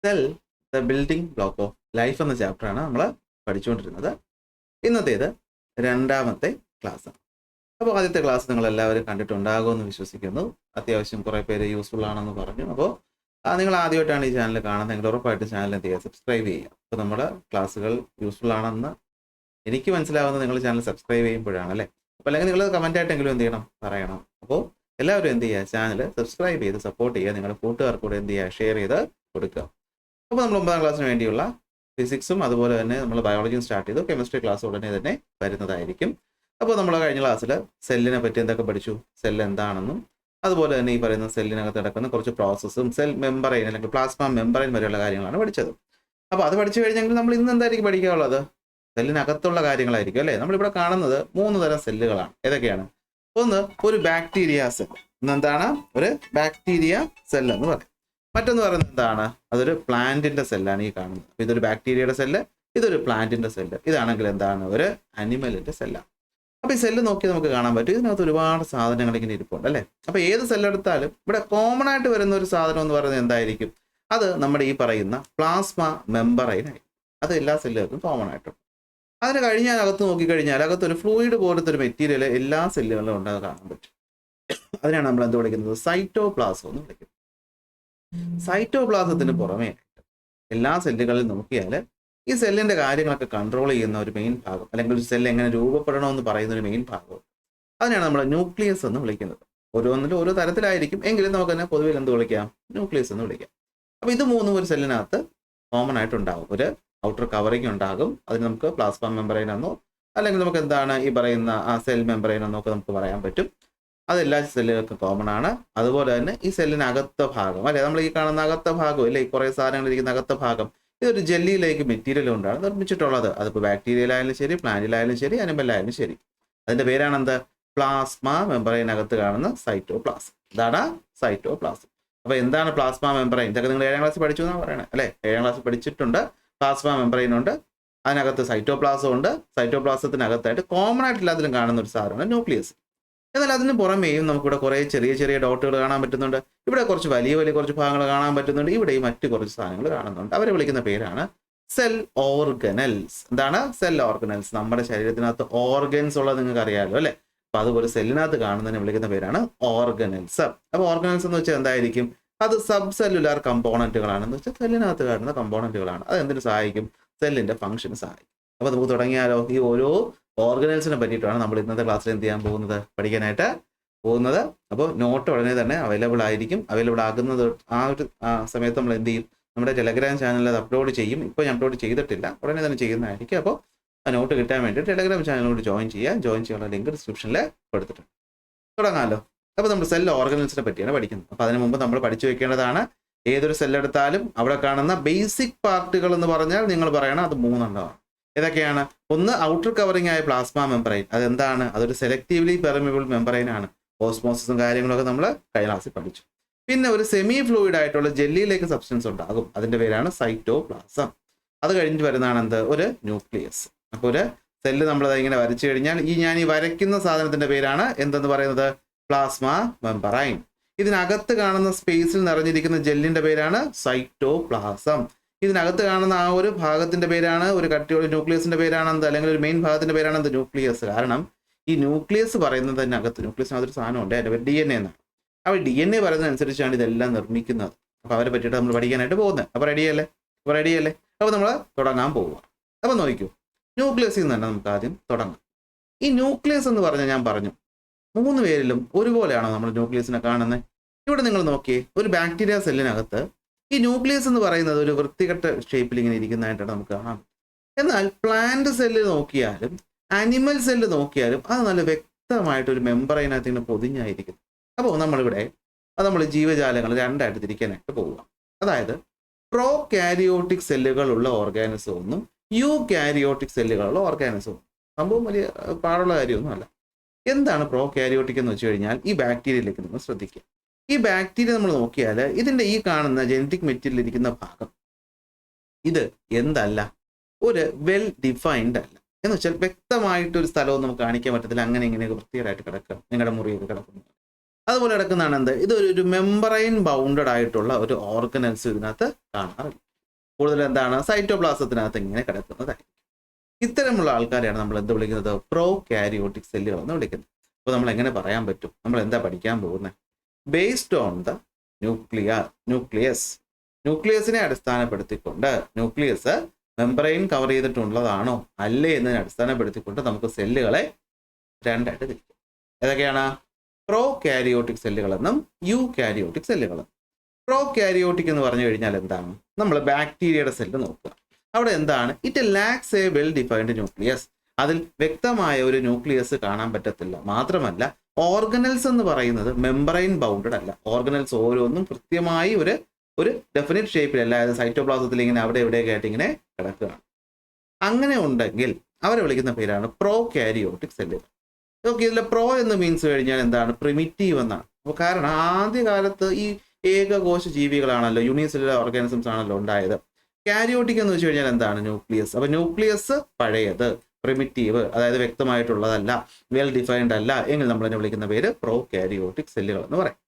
Cell the building block of life എന്ന ചാപ്റ്ററാണ് നമ്മൾ പഠിച്ചുകൊണ്ടിരുന്നത്. ഇന്നത്തേത് രണ്ടാമത്തെ ക്ലാസ്. അപ്പോൾ ആദ്യത്തെ ക്ലാസ് നിങ്ങൾ എല്ലാവരും കണ്ടിട്ടുണ്ടാകുമെന്ന് വിശ്വസിക്കുന്നു. അത്യാവശ്യം കുറേ പേര് യൂസ്ഫുൾ ആണെന്ന് പറഞ്ഞു. അപ്പോൾ നിങ്ങൾ ആദ്യമായിട്ടാണ് ഈ ചാനൽ കാണുന്നതെങ്കിൽ ഉറപ്പായിട്ടും ചാനൽ എന്ത് ചെയ്യുക, സബ്സ്ക്രൈബ് ചെയ്യുക. അപ്പോൾ നമ്മുടെ ക്ലാസ്സുകൾ യൂസ്ഫുൾ ആണെന്ന് എനിക്ക് മനസ്സിലാവുന്നത് നിങ്ങൾ ചാനൽ സബ്സ്ക്രൈബ് ചെയ്യുമ്പോഴാണ് അല്ലേ. അപ്പോൾ അല്ലെങ്കിൽ നിങ്ങൾ കമൻറ്റായിട്ടെങ്കിലും എന്ത് ചെയ്യണം, പറയണം. അപ്പോൾ എല്ലാവരും എന്ത് ചെയ്യുക, ചാനൽ സബ്സ്ക്രൈബ് ചെയ്ത് സപ്പോർട്ട് ചെയ്യുക. നിങ്ങളുടെ കൂട്ടുകാർക്ക് കൂടെ എന്ത് ചെയ്യുക, ഷെയർ ചെയ്ത് കൊടുക്കുക. അപ്പോൾ നമ്മൾ 9ാം ക്ലാസ്സിന് വേണ്ടിയുള്ള ഫിസിക്സും അതുപോലെ തന്നെ നമ്മൾ ബയോളജിയും സ്റ്റാർട്ട് ചെയ്തു. കെമിസ്ട്രി ക്ലാസ് ഉടനെ തന്നെ വരുന്നതായിരിക്കും. അപ്പോൾ നമ്മൾ കഴിഞ്ഞ ക്ലാസ്സിൽ സെല്ലിനെ പറ്റി എന്തൊക്കെ പഠിച്ചു, സെൽ എന്താണെന്നും അതുപോലെ തന്നെ ഈ പറയുന്ന സെല്ലിനകത്ത് നടക്കുന്ന കുറച്ച് പ്രോസസ്സും സെൽ മെമ്പറൈൻ അല്ലെങ്കിൽ പ്ലാസ്മ മെമ്പറൈൻ വരെയുള്ള കാര്യങ്ങളാണ് പഠിച്ചത്. അപ്പോൾ അത് പഠിച്ചു കഴിഞ്ഞെങ്കിൽ നമ്മൾ ഇന്ന് എന്തായിരിക്കും പഠിക്കാനുള്ളത്, സെല്ലിനകത്തുള്ള കാര്യങ്ങളായിരിക്കും അല്ലേ. നമ്മളിവിടെ കാണുന്നത് 3 തരം സെല്ലുകളാണ്. ഏതൊക്കെയാണ്? ഒന്ന്, ഒരു ബാക്ടീരിയ സെൽ. എന്താണ് ഒരു ബാക്ടീരിയ സെൽ എന്ന് പറയും. മറ്റൊന്ന് പറയുന്നത് എന്താണ്, അതൊരു പ്ലാന്റിന്റെ സെല്ലാണ് ഈ കാണുന്നത്. അപ്പോൾ ഇതൊരു ബാക്ടീരിയയുടെ സെല്ല്, ഇതൊരു പ്ലാന്റിന്റെ സെല്ല്. ഇതാണെങ്കിൽ എന്താണ്, ഒരു അനിമലിന്റെ സെല്ലാണ്. അപ്പോൾ ഈ സെല്ല് നോക്കി നമുക്ക് കാണാൻ പറ്റും, ഇതിനകത്ത് ഒരുപാട് സാധനങ്ങൾ ഇങ്ങനെ ഇരിപ്പുണ്ട് അല്ലേ. അപ്പോൾ ഏത് സെല്ലെടുത്താലും ഇവിടെ കോമൺ ആയിട്ട് വരുന്ന ഒരു സാധനം എന്ന് പറയുന്നത് എന്തായിരിക്കും, അത് നമ്മുടെ ഈ പറയുന്ന പ്ലാസ്മ മെമ്പറൈൻ ആയിരിക്കും. അത് എല്ലാ സെല്ലുകൾക്കും കോമൺ ആയിട്ടുണ്ട്. അതിന് കഴിഞ്ഞാൽ അകത്ത് നോക്കിക്കഴിഞ്ഞാൽ അകത്തൊരു ഫ്ലൂയിഡ് പോലത്തെ ഒരു മെറ്റീരിയൽ എല്ലാ സെല്ലുകളിലും ഉണ്ടെന്ന് കാണാൻ പറ്റും. അതിനാണ് നമ്മൾ എന്ത് വിളിക്കുന്നത്, സൈറ്റോപ്ലാസം എന്ന് വിളിക്കുന്നത്. സൈറ്റോപ്ലാസത്തിന് പുറമേ എല്ലാ സെല്ലുകളിലും നോക്കിയാൽ ഈ സെല്ലിന്റെ കാര്യങ്ങളൊക്കെ കൺട്രോൾ ചെയ്യുന്ന ഒരു മെയിൻ ഭാഗം, അല്ലെങ്കിൽ ഒരു സെല്ല് എങ്ങനെ രൂപപ്പെടണമെന്ന് പറയുന്ന ഒരു മെയിൻ ഭാഗം, അതിനാണ് നമ്മൾ ന്യൂക്ലിയസ് എന്ന് വിളിക്കുന്നത്. ഓരോന്നിലും ഓരോ തരത്തിലായിരിക്കും, എങ്കിലും നമുക്ക് തന്നെ പൊതുവെ എന്ത് വിളിക്കാം, ന്യൂക്ലിയസ് എന്ന് വിളിക്കാം. അപ്പോൾ ഇത് മൂന്നും ഒരു സെല്ലിനകത്ത് കോമൺ ആയിട്ടുണ്ടാകും. ഒരു ഔട്ടർ കവറിങ് ഉണ്ടാകും, അതിന് നമുക്ക് പ്ലാസ്മ മെമ്പറൈൻ എന്നോ അല്ലെങ്കിൽ നമുക്ക് എന്താണ് ഈ പറയുന്ന സെൽ മെമ്പറൈൻ എന്നോ ഒക്കെ നമുക്ക് പറയാൻ പറ്റും. അതെല്ലാ സെല്ലുകൾക്കും കോമൺ ആണ്. അതുപോലെ തന്നെ ഈ സെല്ലിനകത്ത ഭാഗം അല്ലെ, നമ്മൾ ഈ കാണുന്ന അകത്ത ഭാഗം അല്ലെ, ഈ കുറേ സാധനങ്ങൾ ഇരിക്കുന്ന അകത്ത ഭാഗം, ഇതൊരു ജെല്ലിയിലേക്ക് മെറ്റീരിയൽ കൊണ്ടാണ് നിർമ്മിച്ചിട്ടുള്ളത്. അതിപ്പോൾ ബാക്ടീരിയയിലായാലും ശരി, പ്ലാന്റിലായാലും ശരി, അനിമലിലായാലും ശരി. അതിന്റെ പേരാണ് എന്ത്, പ്ലാസ്മ മെമ്പറൈനകത്ത് കാണുന്ന സൈറ്റോപ്ലാസം. ഇതാണ് സൈറ്റോപ്ലാസം. അപ്പോൾ എന്താണ് പ്ലാസ്മ മെമ്പറൈൻ, ഇതൊക്കെ നിങ്ങൾ 7ാം ക്ലാസ്സിൽ പഠിച്ചു എന്നാണ് പറയണേ അല്ലേ. 7ാം ക്ലാസ്സിൽ പഠിച്ചിട്ടുണ്ട്. പ്ലാസ്മ മെമ്പറൈൻ ഉണ്ട്, അതിനകത്ത് സൈറ്റോപ്ലാസം ഉണ്ട്. സൈറ്റോപ്ലാസത്തിനകത്തായിട്ട് കോമൺ ആയിട്ട് എല്ലാത്തിലും കാണുന്ന ഒരു സാധനമാണ് ന്യൂക്ലിയസ്. എന്നാൽ അതിന് പുറമേയും നമുക്കിവിടെ കുറേ ചെറിയ ചെറിയ ഡോട്ടുകൾ കാണാൻ പറ്റുന്നുണ്ട്. ഇവിടെ കുറച്ച് വലിയ വലിയ കുറച്ച് ഭാഗങ്ങൾ കാണാൻ പറ്റുന്നുണ്ട്. ഇവിടെയും മറ്റു കുറച്ച് സാധനങ്ങൾ കാണുന്നുണ്ട്. അവരെ വിളിക്കുന്ന പേരാണ് സെൽ ഓർഗനൽസ്. എന്താണ് സെൽ ഓർഗനൽസ്? നമ്മുടെ ശരീരത്തിനകത്ത് ഓർഗൻസ് ഉള്ളത് നിങ്ങൾക്ക് അറിയാമല്ലോ അല്ലേ. അപ്പൊ അതുപോലെ സെല്ലിനകത്ത് കാണുന്നതിനെ വിളിക്കുന്ന പേരാണ് ഓർഗനൽസ്. അപ്പോൾ ഓർഗനൽസ് എന്ന് വെച്ചാൽ എന്തായിരിക്കും, അത് സബ് സെല്ലുലാർ കമ്പോണന്റുകളാണെന്ന് വെച്ചാൽ സെല്ലിനകത്ത് കാണുന്ന കമ്പോണന്റുകളാണ്. അത് എന്തിനു സഹായിക്കും, സെല്ലിന്റെ ഫംഗ്ഷന് സഹായിക്കും. അപ്പോൾ നമുക്ക് തുടങ്ങിയാലോ. ഈ ഓരോ ഓർഗനൽസിനെ പറ്റിയിട്ടാണ് നമ്മൾ ഇന്നത്തെ ക്ലാസ്സിൽ എന്ത് ചെയ്യാൻ പോകുന്നത്, പഠിക്കാനായിട്ട് പോകുന്നത്. അപ്പോൾ നോട്ട് ഉടനെ തന്നെ അവൈലബിൾ ആയിരിക്കും. അവൈലബിൾ ആകുന്നത് ആ ഒരു സമയത്ത് നമ്മൾ എന്ത് ചെയ്യും, നമ്മുടെ ടെലഗ്രാം ചാനലിൽ അത് അപ്ലോഡ് ചെയ്യും. ഇപ്പോൾ ഞാൻ അപ്ലോഡ് ചെയ്തിട്ടില്ല, ഉടനെ തന്നെ ചെയ്യുന്നതായിരിക്കും. അപ്പോൾ ആ നോട്ട് കിട്ടാൻ വേണ്ടി ടെലഗ്രാം ചാനലിലോട്ട് ജോയിൻ ചെയ്യാനുള്ള ലിങ്ക് ഡിസ്ക്രിപ്ഷനിൽ കൊടുത്തിട്ടുണ്ട്. തുടങ്ങാമല്ലോ. അപ്പോൾ നമ്മൾ സെൽ ഓർഗനൽസിനെ പറ്റിയാണ് പഠിക്കുന്നത്. അപ്പോൾ അതിന് മുമ്പ് നമ്മൾ പഠിച്ചു വെക്കേണ്ടതാണ്, ഏതൊരു സെല്ലെടുത്താലും അവിടെ കാണുന്ന ബേസിക് പാർട്ടുകൾ എന്ന് പറഞ്ഞാൽ നിങ്ങൾ പറയണം അത് 3 എണ്ണമാണ്. ഏതൊക്കെയാണ്? ഒന്ന്, ഔട്ടർ കവറിംഗ് ആയ പ്ലാസ്മ മെമ്പറൈൻ. അതെന്താണ്, അതൊരു സെലക്റ്റീവ്ലി പെർമിബിൾ മെമ്പറൈൻ ആണ്. ഓസ്മോസിസും കാര്യങ്ങളൊക്കെ നമ്മൾ കഴിഞ്ഞ ക്ലാസ്സിൽ പഠിച്ചു. പിന്നെ ഒരു സെമി ഫ്ലൂയിഡ് ആയിട്ടുള്ള ജെല്ലിയിലേക്ക് സബ്സ്റ്റൻസ് ഉണ്ടാകും, അതിന്റെ പേരാണ് സൈറ്റോപ്ലാസം. അത് കഴിഞ്ഞിട്ട് വരുന്നതാണ് എന്ത്, ഒരു ന്യൂക്ലിയസ്. അപ്പോൾ ഒരു സെല്ല് നമ്മളത് ഇങ്ങനെ വരച്ചു കഴിഞ്ഞാൽ ഞാൻ ഈ വരയ്ക്കുന്ന സാധനത്തിന്റെ പേരാണ് എന്തെന്ന് പറയുന്നത്, പ്ലാസ്മ മെമ്പറൈൻ. ഇതിനകത്ത് കാണുന്ന സ്പേസിൽ നിറഞ്ഞിരിക്കുന്ന ജെല്ലിന്റെ പേരാണ് സൈറ്റോപ്ലാസം. ഇതിനകത്ത് കാണുന്ന ആ ഒരു ഭാഗത്തിന്റെ പേരാണ്, ഒരു കട്ടിയുള്ള ന്യൂക്ലിയസിന്റെ പേരാണ് എന്ത്, അല്ലെങ്കിൽ ഒരു മെയിൻ ഭാഗത്തിന്റെ പേരാണ് എന്ത്, ന്യൂക്ലിയസ്. കാരണം ഈ ന്യൂക്ലിയസ് പറയുന്നതിനകത്ത് ന്യൂക്ലിയസിനകത്തൊരു സാധനമുണ്ട്, അതിന്റെ പേര് DNA എന്നാണ്. അപ്പോൾ DNA പറയുന്നതനുസരിച്ചാണ് ഇതെല്ലാം നിർമ്മിക്കുന്നത്. അപ്പോൾ അവരെ പറ്റിയിട്ട് നമ്മൾ പഠിക്കാനായിട്ട് പോകുന്നത്. അപ്പോൾ റെഡിയല്ലേ? അപ്പോൾ നമ്മൾ തുടങ്ങാൻ പോവുക. അപ്പോൾ നോക്കൂ, ന്യൂക്ലിയസിൽ നിന്ന് തന്നെ നമുക്ക് ആദ്യം തുടങ്ങാം. ഈ ന്യൂക്ലിയസ് എന്ന് പറഞ്ഞാൽ ഞാൻ പറഞ്ഞു 3 പേരിലും ഒരുപോലെയാണോ നമ്മൾ ന്യൂക്ലിയസിനെ കാണുന്നത്? ഇവിടെ നിങ്ങൾ നോക്കിയേ, ഒരു ബാക്ടീരിയ സെല്ലിനകത്ത് ഈ ന്യൂക്ലിയസ് എന്ന് പറയുന്നത് ഒരു വൃത്തികെട്ട ഷേപ്പിൽ ഇങ്ങനെ ഇരിക്കുന്നതായിട്ടാണ് നമുക്ക് കാണാം. എന്നാൽ പ്ലാന്റ് സെല്ല് നോക്കിയാലും അനിമൽ സെല്ല് നോക്കിയാലും അത് നല്ല വ്യക്തമായിട്ടൊരു മെമ്പറൈനകത്ത് ഇങ്ങനെ പൊതിഞ്ഞായിരിക്കും. അപ്പോൾ നമ്മളിവിടെ നമ്മൾ ജീവജാലങ്ങൾ 2ആയിട്ട് തിരിക്കാനായിട്ട് പോവുക. അതായത് പ്രോ കാരിയോട്ടിക് സെല്ലുകളുള്ള ഓർഗാനിസവും യു കാരിയോട്ടിക് സെല്ലുകളുള്ള ഓർഗാനിസവും. സംഭവം വലിയ പാടുള്ള കാര്യമൊന്നും അല്ല. എന്താണ് പ്രോ കാരിയോട്ടിക് എന്ന് വെച്ച് കഴിഞ്ഞാൽ, ഈ ബാക്ടീരിയയിലേക്ക് നമ്മൾ ശ്രദ്ധിക്കുക. ഈ ബാക്ടീരിയ നമ്മൾ നോക്കിയാൽ ഇതിന്റെ ഈ കാണുന്ന ജനറ്റിക് മെറ്റീരിയൽ ഇരിക്കുന്ന ഭാഗം ഇത് എന്തല്ല, ഒരു വെൽ ഡിഫൈൻഡ് അല്ല. എന്ന് വെച്ചാൽ വ്യക്തമായിട്ടൊരു സ്ഥലവും നമുക്ക് കാണിക്കാൻ പറ്റത്തില്ല. അങ്ങനെ ഇങ്ങനെയൊക്കെ വൃത്തികേടായിട്ട് കിടക്കുക, നിങ്ങളുടെ മുറിയൊക്കെ കിടക്കുന്നു. അതുപോലെ കിടക്കുന്നതാണ് എന്ത്, ഇതൊരു മെമ്പറൈൻ ബൗണ്ടഡ് ആയിട്ടുള്ള ഒരു ഓർഗനൽസ് ഇതിനകത്ത് കാണാറില്ല. കൂടുതൽ എന്താണ് സൈറ്റോപ്ലാസത്തിനകത്ത് ഇങ്ങനെ കിടക്കുന്നതായിരിക്കും. ഇത്തരമുള്ള ആൾക്കാരെയാണ് നമ്മൾ എന്ത് വിളിക്കുന്നത്? പ്രോ കാരിയോട്ടിക് സെല്ലുകൾ എന്ന് വിളിക്കുന്നത്. അപ്പോൾ നമ്മൾ എങ്ങനെ പറയാൻ പറ്റും? നമ്മൾ എന്താ പഠിക്കാൻ പോകുന്നത്? ബേസ്ഡ് ഓൺ ദ ന്യൂക്ലിയസിനെ അടിസ്ഥാനപ്പെടുത്തിക്കൊണ്ട് ന്യൂക്ലിയസ് മെംബ്രെയിൻ കവർ ചെയ്തിട്ടുള്ളതാണോ അല്ലേ എന്നതിനെ അടിസ്ഥാനപ്പെടുത്തിക്കൊണ്ട് നമുക്ക് സെല്ലുകളെ രണ്ടായിട്ട് തിരിക്കാം. ഏതൊക്കെയാണ്? പ്രോ കാരിയോട്ടിക് സെല്ലുകളെന്നും യു കാരിയോട്ടിക് സെല്ലുകളും. പ്രോ കാരിയോട്ടിക് എന്ന് പറഞ്ഞു കഴിഞ്ഞാൽ എന്താണ്? നമ്മൾ ബാക്ടീരിയയുടെ സെല്ല് നോക്കുക. അവിടെ എന്താണ്? It lakhs A well defined nucleus. അതിൽ വ്യക്തമായ ഒരു ന്യൂക്ലിയസ് കാണാൻ പറ്റത്തില്ല. മാത്രമല്ല ഓർഗനൽസ് എന്ന് പറയുന്നത് മെംബ്രെയിൻ ബൗണ്ടഡ് അല്ല. ഓർഗനൽസ് ഓരോന്നും കൃത്യമായി ഒരു ഡെഫിനിറ്റ് ഷേപ്പിലല്ല, അതായത് സൈറ്റോപ്ലാസത്തിൽ ഇങ്ങനെ അവിടെ എവിടെയൊക്കെ ആയിട്ട് ഇങ്ങനെ കിടക്കുകയാണ്. അങ്ങനെ ഉണ്ടെങ്കിൽ അവരെ വിളിക്കുന്ന പേരാണ് പ്രോ കാരിയോട്ടിക് സെല്ലുകൾ. ഓക്കെ, ഇതിലെ പ്രോ എന്ന് മീൻസ് കഴിഞ്ഞാൽ എന്താണ്? പ്രിമിറ്റീവ് എന്നാണ്. അപ്പോൾ കാരണം ആദ്യകാലത്ത് ഈ ഏകകോശ ജീവികളാണല്ലോ, യൂണിസെല്ലുലാർ ഓർഗാനിസംസ് ആണല്ലോ ഉണ്ടായത്. കാരിയോട്ടിക് എന്ന് വെച്ച് കഴിഞ്ഞാൽ എന്താണ്? ന്യൂക്ലിയസ്. അപ്പൊ ന്യൂക്ലിയസ് പഴയത്, പ്രിമിറ്റീവ്, അതായത് വ്യക്തമായിട്ടുള്ളതല്ല, വെൽ ഡിഫൈൻഡ് അല്ല എങ്കിൽ നമ്മൾ തന്നെ വിളിക്കുന്ന പേര് പ്രോ കാരിയോട്ടിക് സെല്ലുകൾ എന്ന് പറയും.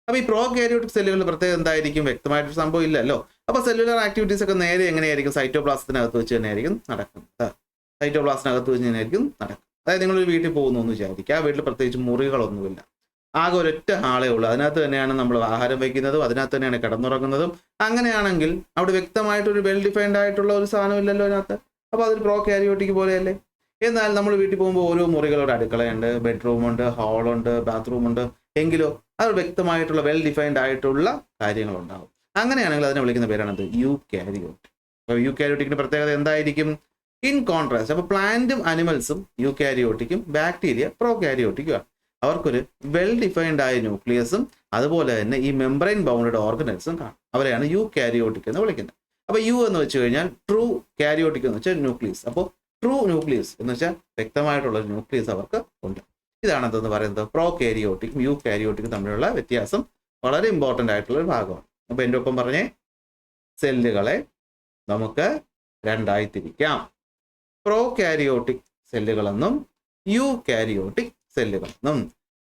അപ്പൊ ഈ പ്രോ കാരിയോട്ടിക് സെല്ലുകളുടെ പ്രത്യേകത എന്തായിരിക്കും? വ്യക്തമായിട്ടൊരു സംഭവം ഇല്ലല്ലോ. അപ്പൊ സെല്ലുലാർ ആക്ടിവിറ്റീസ് ഒക്കെ നേരെ എങ്ങനെയായിരിക്കും? സൈറ്റോപ്ലാസത്തിനകത്ത് വെച്ച് തന്നെയായിരിക്കും നടക്കുന്നത്. സൈറ്റോപ്ലാസത്തിനകത്ത് വെച്ച് തന്നെയായിരിക്കും നടക്കുന്നത്. അതായത് നിങ്ങളൊരു വീട്ടിൽ പോകുന്നു എന്ന് വിചാരിക്കുക. ആ വീട്ടിൽ പ്രത്യേകിച്ച് മുറികളൊന്നുമില്ല, ആകെ ഒരൊറ്റ ആളേ ഉള്ളൂ. അതിനകത്ത് തന്നെയാണ് നമ്മൾ ആഹാരം വയ്ക്കുന്നതും, അതിനകത്ത് തന്നെയാണ് കിടന്നുറങ്ങുന്നതും. അങ്ങനെയാണെങ്കിൽ അവിടെ വ്യക്തമായിട്ടൊരു വെൽ ഡിഫൈൻഡ് ആയിട്ടുള്ള ഒരു സാധനം ഇല്ലല്ലോ അതിനകത്ത്. അപ്പോൾ അതൊരു പ്രോ കാരിയോട്ടിക് പോലെയല്ലേ? എന്നാൽ നമ്മൾ വീട്ടിൽ പോകുമ്പോൾ ഓരോ മുറികളുടെ അടുക്കളയുണ്ട്, ബെഡ്റൂമുണ്ട്, ഹാളുണ്ട്, ബാത്റൂമുണ്ട്. എങ്കിലോ അത് വ്യക്തമായിട്ടുള്ള വെൽ ഡിഫൈൻഡ് ആയിട്ടുള്ള കാര്യങ്ങളുണ്ടാവും. അങ്ങനെയാണെങ്കിൽ അതിനെ വിളിക്കുന്ന പേരാണത് യു കാരിയോട്ടിക്. അപ്പോൾ യു കാരിയോട്ടിക്കിന്റെ പ്രത്യേകത എന്തായിരിക്കും? ഇൻ കോൺട്രാസ്റ്റ്, അപ്പോൾ പ്ലാന്റും അനിമൽസും യു കാരിയോട്ടിക്കും ബാക്ടീരിയ പ്രോ കാരിയോട്ടിക്കുമാണ്. അവർക്കൊരു വെൽ ഡിഫൈൻഡ് ആയ ന്യൂക്ലിയസും അതുപോലെ തന്നെ ഈ മെംബ്രെയിൻ ബൗണ്ടഡ് ഓർഗനൽസും കാണും. അവരെയാണ് യു കാരിയോട്ടിക് എന്ന് വിളിക്കുന്നത്. അപ്പോൾ യു എന്ന് വെച്ച് കഴിഞ്ഞാൽ ട്രൂ, കാരിയോട്ടിക് എന്ന് വെച്ചാൽ ന്യൂക്ലിയസ്. അപ്പോൾ ട്രൂ ന്യൂക്ലിയസ് എന്ന് വെച്ചാൽ വ്യക്തമായിട്ടുള്ള ന്യൂക്ലിയസ് അവർക്ക് ഉണ്ട്. ഇതാണ് എന്തെന്ന് പറയുന്നത്? പ്രോ കാരിയോട്ടിക്കും യു കാരിയോട്ടിക്കും തമ്മിലുള്ള വ്യത്യാസം വളരെ ഇമ്പോർട്ടൻ്റ് ആയിട്ടുള്ള ഒരു ഭാഗമാണ്. അപ്പോൾ എൻ്റെ ഒപ്പം പറഞ്ഞേ, സെല്ലുകളെ നമുക്ക് രണ്ടായി തിരിക്കാം. പ്രോ കാരിയോട്ടിക് സെല്ലുകളെന്നും യു കാരിയോട്ടിക് സെല്ലുകളെന്നും.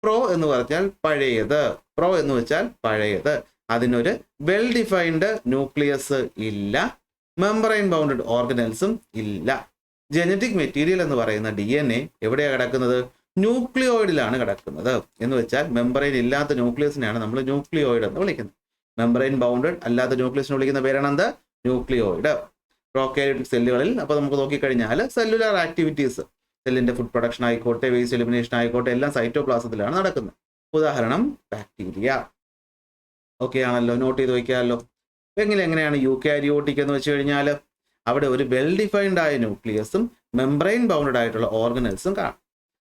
പ്രോ എന്ന് പറഞ്ഞാൽ പഴയത്, പ്രോ എന്ന് വെച്ചാൽ പഴയത്, അതിനൊരു വെൽ ഡിഫൈൻഡ് ന്യൂക്ലിയസ് ഇല്ല, മെംബ്രെയിൻ ബൗണ്ടഡ് ഓർഗനൽസും ഇല്ല. ജനറ്റിക് മെറ്റീരിയൽ എന്ന് പറയുന്ന DNA എവിടെയാണ് കിടക്കുന്നത്? ന്യൂക്ലിയോയിഡിലാണ് കിടക്കുന്നത്. എന്ന് വെച്ചാൽ മെംബ്രെയിൻ ഇല്ലാത്ത ന്യൂക്ലിയസിനെയാണ് നമ്മൾ ന്യൂക്ലിയോയിഡ് എന്ന് വിളിക്കുന്നത്. മെംബ്രെയിൻ ബൗണ്ടഡ് അല്ലാത്ത ന്യൂക്ലിയസിനെ വിളിക്കുന്ന പേരാണ് എന്ത്? ന്യൂക്ലിയോയിഡ്. പ്രോകാരിയോട്ടിക് സെല്ലുകളിൽ അപ്പോൾ നമുക്ക് നോക്കിക്കഴിഞ്ഞാൽ സെല്ലുലാർ ആക്ടിവിറ്റീസ്, സെല്ലിന്റെ ഫുഡ് പ്രൊഡക്ഷൻ ആയിക്കോട്ടെ, വേസ്റ്റ് എലിമിനേഷൻ ആയിക്കോട്ടെ, എല്ലാം സൈറ്റോപ്ലാസത്തിലാണ് നടക്കുന്നത്. ഉദാഹരണം ബാക്ടീരിയ. ഓക്കെ ആണല്ലോ, നോട്ട് ചെയ്ത് വയ്ക്കാമല്ലോ. എങ്ങനെയാണ് യൂകാരിയോട്ടിക് എന്ന് വെച്ച് കഴിഞ്ഞാൽ അവിടെ ഒരു വെൽ ഡിഫൈൻഡ് ആയ ന്യൂക്ലിയസും മെംബ്രെയിൻ ബൗണ്ടഡ് ആയിട്ടുള്ള ഓർഗനൽസും കാണും.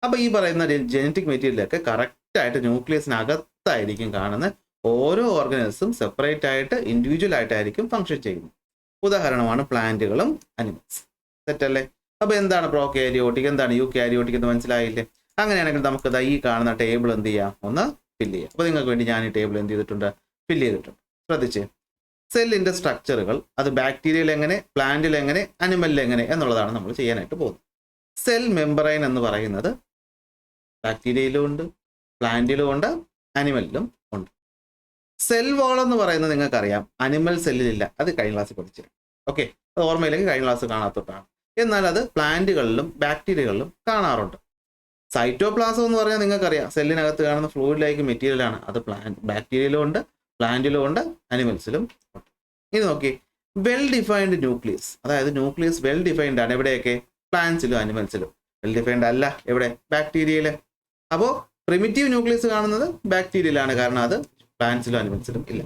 അപ്പോൾ ഈ പറയുന്ന ജനറ്റിക് മെറ്റീരിയലൊക്കെ കറക്റ്റായിട്ട് ന്യൂക്ലിയസിനകത്തായിരിക്കും കാണുന്നത്. ഓരോ ഓർഗനൽസും സെപ്പറേറ്റ് ആയിട്ട് ഇൻഡിവിജ്വൽ ആയിട്ടായിരിക്കും ഫംഗ്ഷൻ ചെയ്യുന്നത്. ഉദാഹരണമാണ് പ്ലാന്റുകളും അനിമൽസ്. തെറ്റല്ലേ? അപ്പോൾ എന്താണ് പ്രോകാരിയോട്ടിക്, എന്താണ് യൂകാരിയോട്ടിക് എന്ന് മനസ്സിലായില്ലേ? അങ്ങനെയാണെങ്കിൽ നമുക്ക് ഈ കാണുന്ന ടേബിൾ എന്ത് ചെയ്യാം? ഒന്ന് ഫില്ല് ചെയ്യാം. അപ്പോൾ നിങ്ങൾക്ക് വേണ്ടി ഞാൻ ഈ ടേബിൾ എന്ത് ചെയ്തിട്ടുണ്ട്? ഫില്ല് ചെയ്തിട്ടുണ്ട്. ശ്രദ്ധിച്ച്, സെല്ലിന്റെ സ്ട്രക്ചറുകൾ അത് ബാക്ടീരിയയിൽ എങ്ങനെ, പ്ലാന്റിൽ എങ്ങനെ, അനിമലിൽ എങ്ങനെ എന്നുള്ളതാണ് നമ്മൾ ചെയ്യാനായിട്ട് പോകുന്നത്. സെൽ മെംബ്രെയിൻ എന്ന് പറയുന്നത് ബാക്ടീരിയയിലും ഉണ്ട്, പ്ലാന്റിലും ഉണ്ട്, അനിമലിലും ഉണ്ട്. സെൽ വാൾ എന്ന് പറയുന്നത് നിങ്ങൾക്കറിയാം, അനിമൽ സെല്ലിലില്ല. അത് കഴിഞ്ഞ ക്ലാസ്സിൽ പഠിച്ചിരുന്നു. ഓക്കെ, അത് ഓർമ്മയില്ലെങ്കിൽ കഴിഞ്ഞ ക്ലാസ് കാണാത്തോട്ടാണ്. എന്നാൽ അത് പ്ലാന്റുകളിലും ബാക്ടീരിയകളിലും കാണാറുണ്ട്. സൈറ്റോപ്ലാസം എന്ന് പറഞ്ഞാൽ നിങ്ങൾക്കറിയാം, സെല്ലിനകത്ത് കാണുന്ന ഫ്ലൂയിഡ് ലൈക്ക് മെറ്റീരിയലാണ്. അത് ബാക്ടീരിയയിലും ഉണ്ട്, പ്ലാന്റിലും ഉണ്ട്, അനിമൽസിലും ഉണ്ട്. ഇനി നോക്കി, വെൽ ഡിഫൈൻഡ് ന്യൂക്ലിയസ്, അതായത് ന്യൂക്ലിയസ് വെൽ ഡിഫൈൻഡ് ആണ് എവിടെയൊക്കെ? പ്ലാന്റ്സിലും അനിമൽസിലും. വെൽ ഡിഫൈൻഡ് അല്ല എവിടെ? ബാക്ടീരിയയിൽ. അപ്പോൾ പ്രിമിറ്റീവ് ന്യൂക്ലിയസ് കാണുന്നത് ബാക്ടീരിയയിലാണ്, കാരണം അത് പ്ലാന്റ്സിലും അനിമൽസിലും ഇല്ല.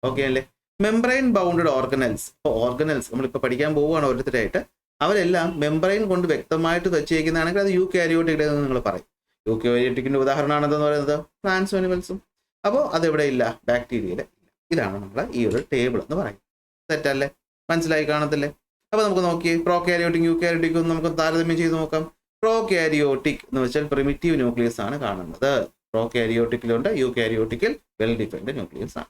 ഓക്കെ അല്ലേ? Membrane bounded organelles. ഇപ്പോൾ ഓർഗനൽസ് നമ്മളിപ്പോൾ പഠിക്കാൻ പോവുകയാണ് ഓരോരുത്തരായിട്ട്. അവരെല്ലാം മെംബ്രെയിൻ കൊണ്ട് വ്യക്തമായിട്ട് വെച്ചേക്കുന്നതാണെങ്കിൽ അത് യൂകാരിയോട്ടിക് എന്ന് നിങ്ങൾ പറയും. യൂകാരിയോട്ടിക്കിന്റെ ഉദാഹരണമാണ് എന്തെന്ന് പറയുന്നത്? പ്ലാന്റ്സും അനിമൽസും. അപ്പോൾ അതെവിടെ ഇല്ല? ബാക്ടീരിയയിൽ ഇല്ല. ഇതാണ് നമ്മൾ ഈ ഒരു ടേബിൾ എന്ന് പറയുന്നത്. തെറ്റല്ലേ? മനസ്സിലായി കാണത്തില്ലേ? അപ്പോൾ നമുക്ക് നോക്കിയേ, പ്രോകാരിയോട്ടിക് യൂകാരിയോട്ടിക് ഒന്ന് നമുക്ക് താരതമ്യം ചെയ്ത് നോക്കാം. പ്രോകാരിയോട്ടിക് എന്ന് വെച്ചാൽ പ്രിമിറ്റീവ് ന്യൂക്ലിയസ് ആണ് കാണുന്നത്. പ്രോകാരിയോട്ടിക്കിലുണ്ട്, യൂകാരിയോട്ടിക്കിൽ വെൽ ഡിഫൈൻഡ് ന്യൂക്ലിയസ് ആണ്.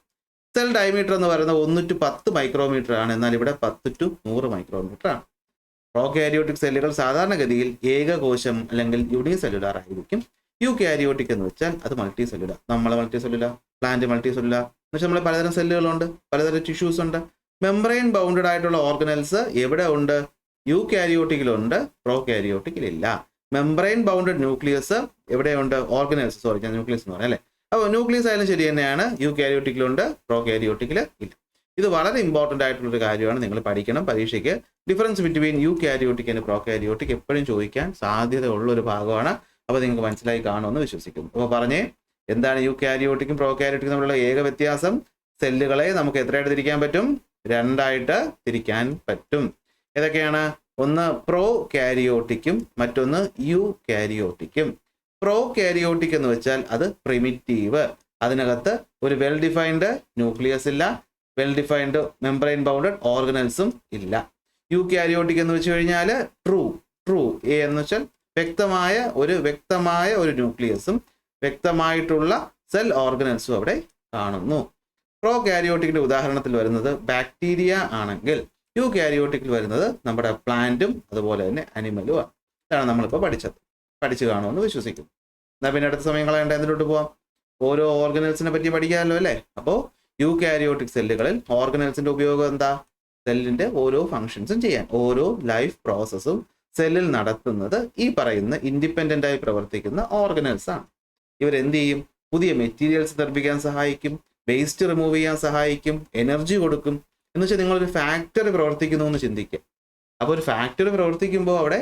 സെൽ ഡയമീറ്റർ എന്ന് പറയുന്നത് 1 to 10 മൈക്രോമീറ്റർ ആണ്. എന്നാൽ ഇവിടെ 10 to 100 മൈക്രോമീറ്റർ ആണ്. പ്രോകാരിയോട്ടിക് സെല്ലുകൾ സാധാരണഗതിയിൽ ഏകകോശം അല്ലെങ്കിൽ യൂണിസെല്ലുലാർ ആയിരിക്കും. യൂകാരിയോട്ടിക് എന്ന് വെച്ചാൽ അത് മൾട്ടി സെല്ലുലാർ. നമ്മൾ multi cellular, plant multi cellular എന്ന് വെച്ചാൽ നമ്മൾ പലതരം സെല്ലുകളുണ്ട്, പലതരം ടിഷ്യൂസ് ഉണ്ട്. മെംബ്രെയിൻ ബൗണ്ടഡ് ആയിട്ടുള്ള ഓർഗനൽസ് എവിടെ ഉണ്ട്? യൂകാരിയോട്ടിക്കിലുണ്ട്, പ്രോകാരിയോട്ടിക്കിലില്ല. മെംബ്രെയിൻ ബൗണ്ടഡ് ന്യൂക്ലിയസ് എവിടെയുണ്ട്? ഓർഗനൽസ്, സോറി ഞാൻ ന്യൂക്ലിയസ് എന്ന് പറയാം അല്ലേ. അപ്പോൾ ന്യൂക്ലിയസ് ആയാലും ശരി തന്നെയാണ്, യൂകാരിയോട്ടിക്കിലുണ്ട്, പ്രോകാരിയോട്ടിക്കിൽ ഇല്ല. ഇത് വളരെ ഇമ്പോർട്ടൻ്റ് ആയിട്ടുള്ളൊരു കാര്യമാണ്, നിങ്ങൾ പഠിക്കണം പരീക്ഷയ്ക്ക്. Difference between eukaryotic and prokaryotic എപ്പോഴും ചോദിക്കാൻ സാധ്യതയുള്ള ഒരു ഭാഗമാണ്. അപ്പോൾ നിങ്ങൾക്ക് മനസ്സിലായി കാണുമെന്ന് വിശ്വസിക്കുന്നു. അപ്പോൾ പറഞ്ഞേ, എന്താണ് യൂകാരിയോട്ടിക്കും പ്രോകാരിയോട്ടിക്കും തമ്മിലുള്ള ഏക വ്യത്യാസം? സെല്ലുകളെ നമുക്ക് എത്രയായിട്ട് തിരിക്കാൻ പറ്റും? രണ്ടായിട്ട് തിരിക്കാൻ പറ്റും. ഏതൊക്കെയാണ്? ഒന്ന് പ്രോ കാരിയോട്ടിക്കും മറ്റൊന്ന് യു കാരിയോട്ടിക്കും. പ്രോ കാരിയോട്ടിക് എന്ന് വെച്ചാൽ അത് പ്രിമിറ്റീവ്, അതിനകത്ത് ഒരു വെൽ ഡിഫൈൻഡ് ന്യൂക്ലിയസ് ഇല്ല, വെൽ ഡിഫൈൻഡ് മെംബ്രെയിൻ ബൗണ്ടഡ് ഓർഗനൽസും ഇല്ല. യു കാരിയോട്ടിക് എന്ന് വെച്ച് കഴിഞ്ഞാൽ ട്രൂ എന്ന് വെച്ചാൽ വ്യക്തമായ ഒരു ന്യൂക്ലിയസും വ്യക്തമായിട്ടുള്ള സെൽ ഓർഗനൽസും അവിടെ കാണുന്നു. പ്രോ കാരിയോട്ടിക്കിന്റെ ഉദാഹരണത്തിൽ വരുന്നത് ബാക്ടീരിയ ആണെങ്കിൽ, യു കാരിയോട്ടിക്കിൽ വരുന്നത് നമ്മുടെ പ്ലാന്റും അതുപോലെ തന്നെ അനിമലുമാണ്. ഇതാണ് നമ്മളിപ്പോൾ പഠിച്ചു കാണുമെന്ന് വിശ്വസിക്കുന്നു. എന്നാൽ പിന്നെ അടുത്ത സമയം കളയേണ്ട എന്തിലോട്ട് പോവാം? ഓരോ ഓർഗനൽസിനെ പറ്റി പഠിക്കാമല്ലോ അല്ലേ. അപ്പോൾ യു കാരിയോട്ടിക് സെല്ലുകളിൽ ഓർഗനൽസിന്റെ ഉപയോഗം എന്താ? സെല്ലിന്റെ ഓരോ ഫങ്ഷൻസും ചെയ്യാൻ, ഓരോ ലൈഫ് പ്രോസസ്സും സെല്ലിൽ നടത്തുന്നത് ഈ പറയുന്ന ഇൻഡിപെൻഡന്റ് ആയി പ്രവർത്തിക്കുന്ന ഓർഗനൽസ് ആണ്. ഇവരെന്ത് ചെയ്യും? പുതിയ മെറ്റീരിയൽസ് നിർമ്മിക്കാൻ സഹായിക്കും, വേസ്റ്റ് റിമൂവ് ചെയ്യാൻ സഹായിക്കും, എനർജി കൊടുക്കും. എന്ന് വെച്ചാൽ നിങ്ങളൊരു ഫാക്ടറി പ്രവർത്തിക്കുന്നു എന്ന് ചിന്തിക്കുക. അപ്പോൾ ഒരു ഫാക്ടറി പ്രവർത്തിക്കുമ്പോൾ അവിടെ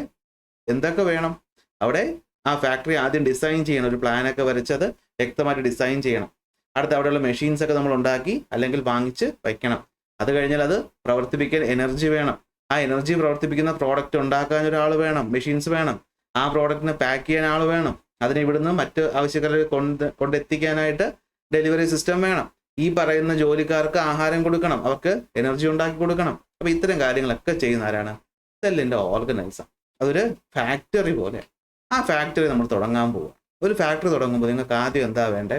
എന്തൊക്കെ വേണം? അവിടെ ആ ഫാക്ടറി ആദ്യം ഡിസൈൻ ചെയ്യണം, ഒരു പ്ലാനൊക്കെ വരച്ചത് വ്യക്തമായിട്ട് ഡിസൈൻ ചെയ്യണം. അടുത്ത് അവിടെയുള്ള മെഷീൻസ് ഒക്കെ നമ്മൾ ഉണ്ടാക്കി അല്ലെങ്കിൽ വാങ്ങിച്ച് വയ്ക്കണം. അത് കഴിഞ്ഞാൽ അത് പ്രവർത്തിപ്പിക്കാൻ എനർജി വേണം. ആ എനർജി പ്രവർത്തിപ്പിക്കുന്ന പ്രോഡക്റ്റ് ഉണ്ടാക്കാൻ ഒരാൾ വേണം, മെഷീൻസ് വേണം. ആ പ്രോഡക്റ്റിനെ പാക്ക് ചെയ്യാൻ ആൾ വേണം. അതിനെ ഇവിടുന്ന് മറ്റ് ആവശ്യക്കാരെ കൊണ്ടെത്തിക്കാനായിട്ട് ഡെലിവറി സിസ്റ്റം വേണം. ഈ പറയുന്ന ജോലിക്കാർക്ക് ആഹാരം കൊടുക്കണം, അവർക്ക് എനർജി ഉണ്ടാക്കി കൊടുക്കണം. അപ്പോൾ ഇത്തരം കാര്യങ്ങളൊക്കെ ചെയ്യുന്ന ആരാണ്? സെല്ലിൻ്റെ ഓർഗനൈസാണ്. അതൊരു ഫാക്ടറി പോലെ. ആ ഫാക്ടറി നമ്മൾ തുടങ്ങാൻ പോവുക. ഒരു ഫാക്ടറി തുടങ്ങുമ്പോൾ നിങ്ങൾക്ക് ആദ്യം എന്താ വേണ്ടേ?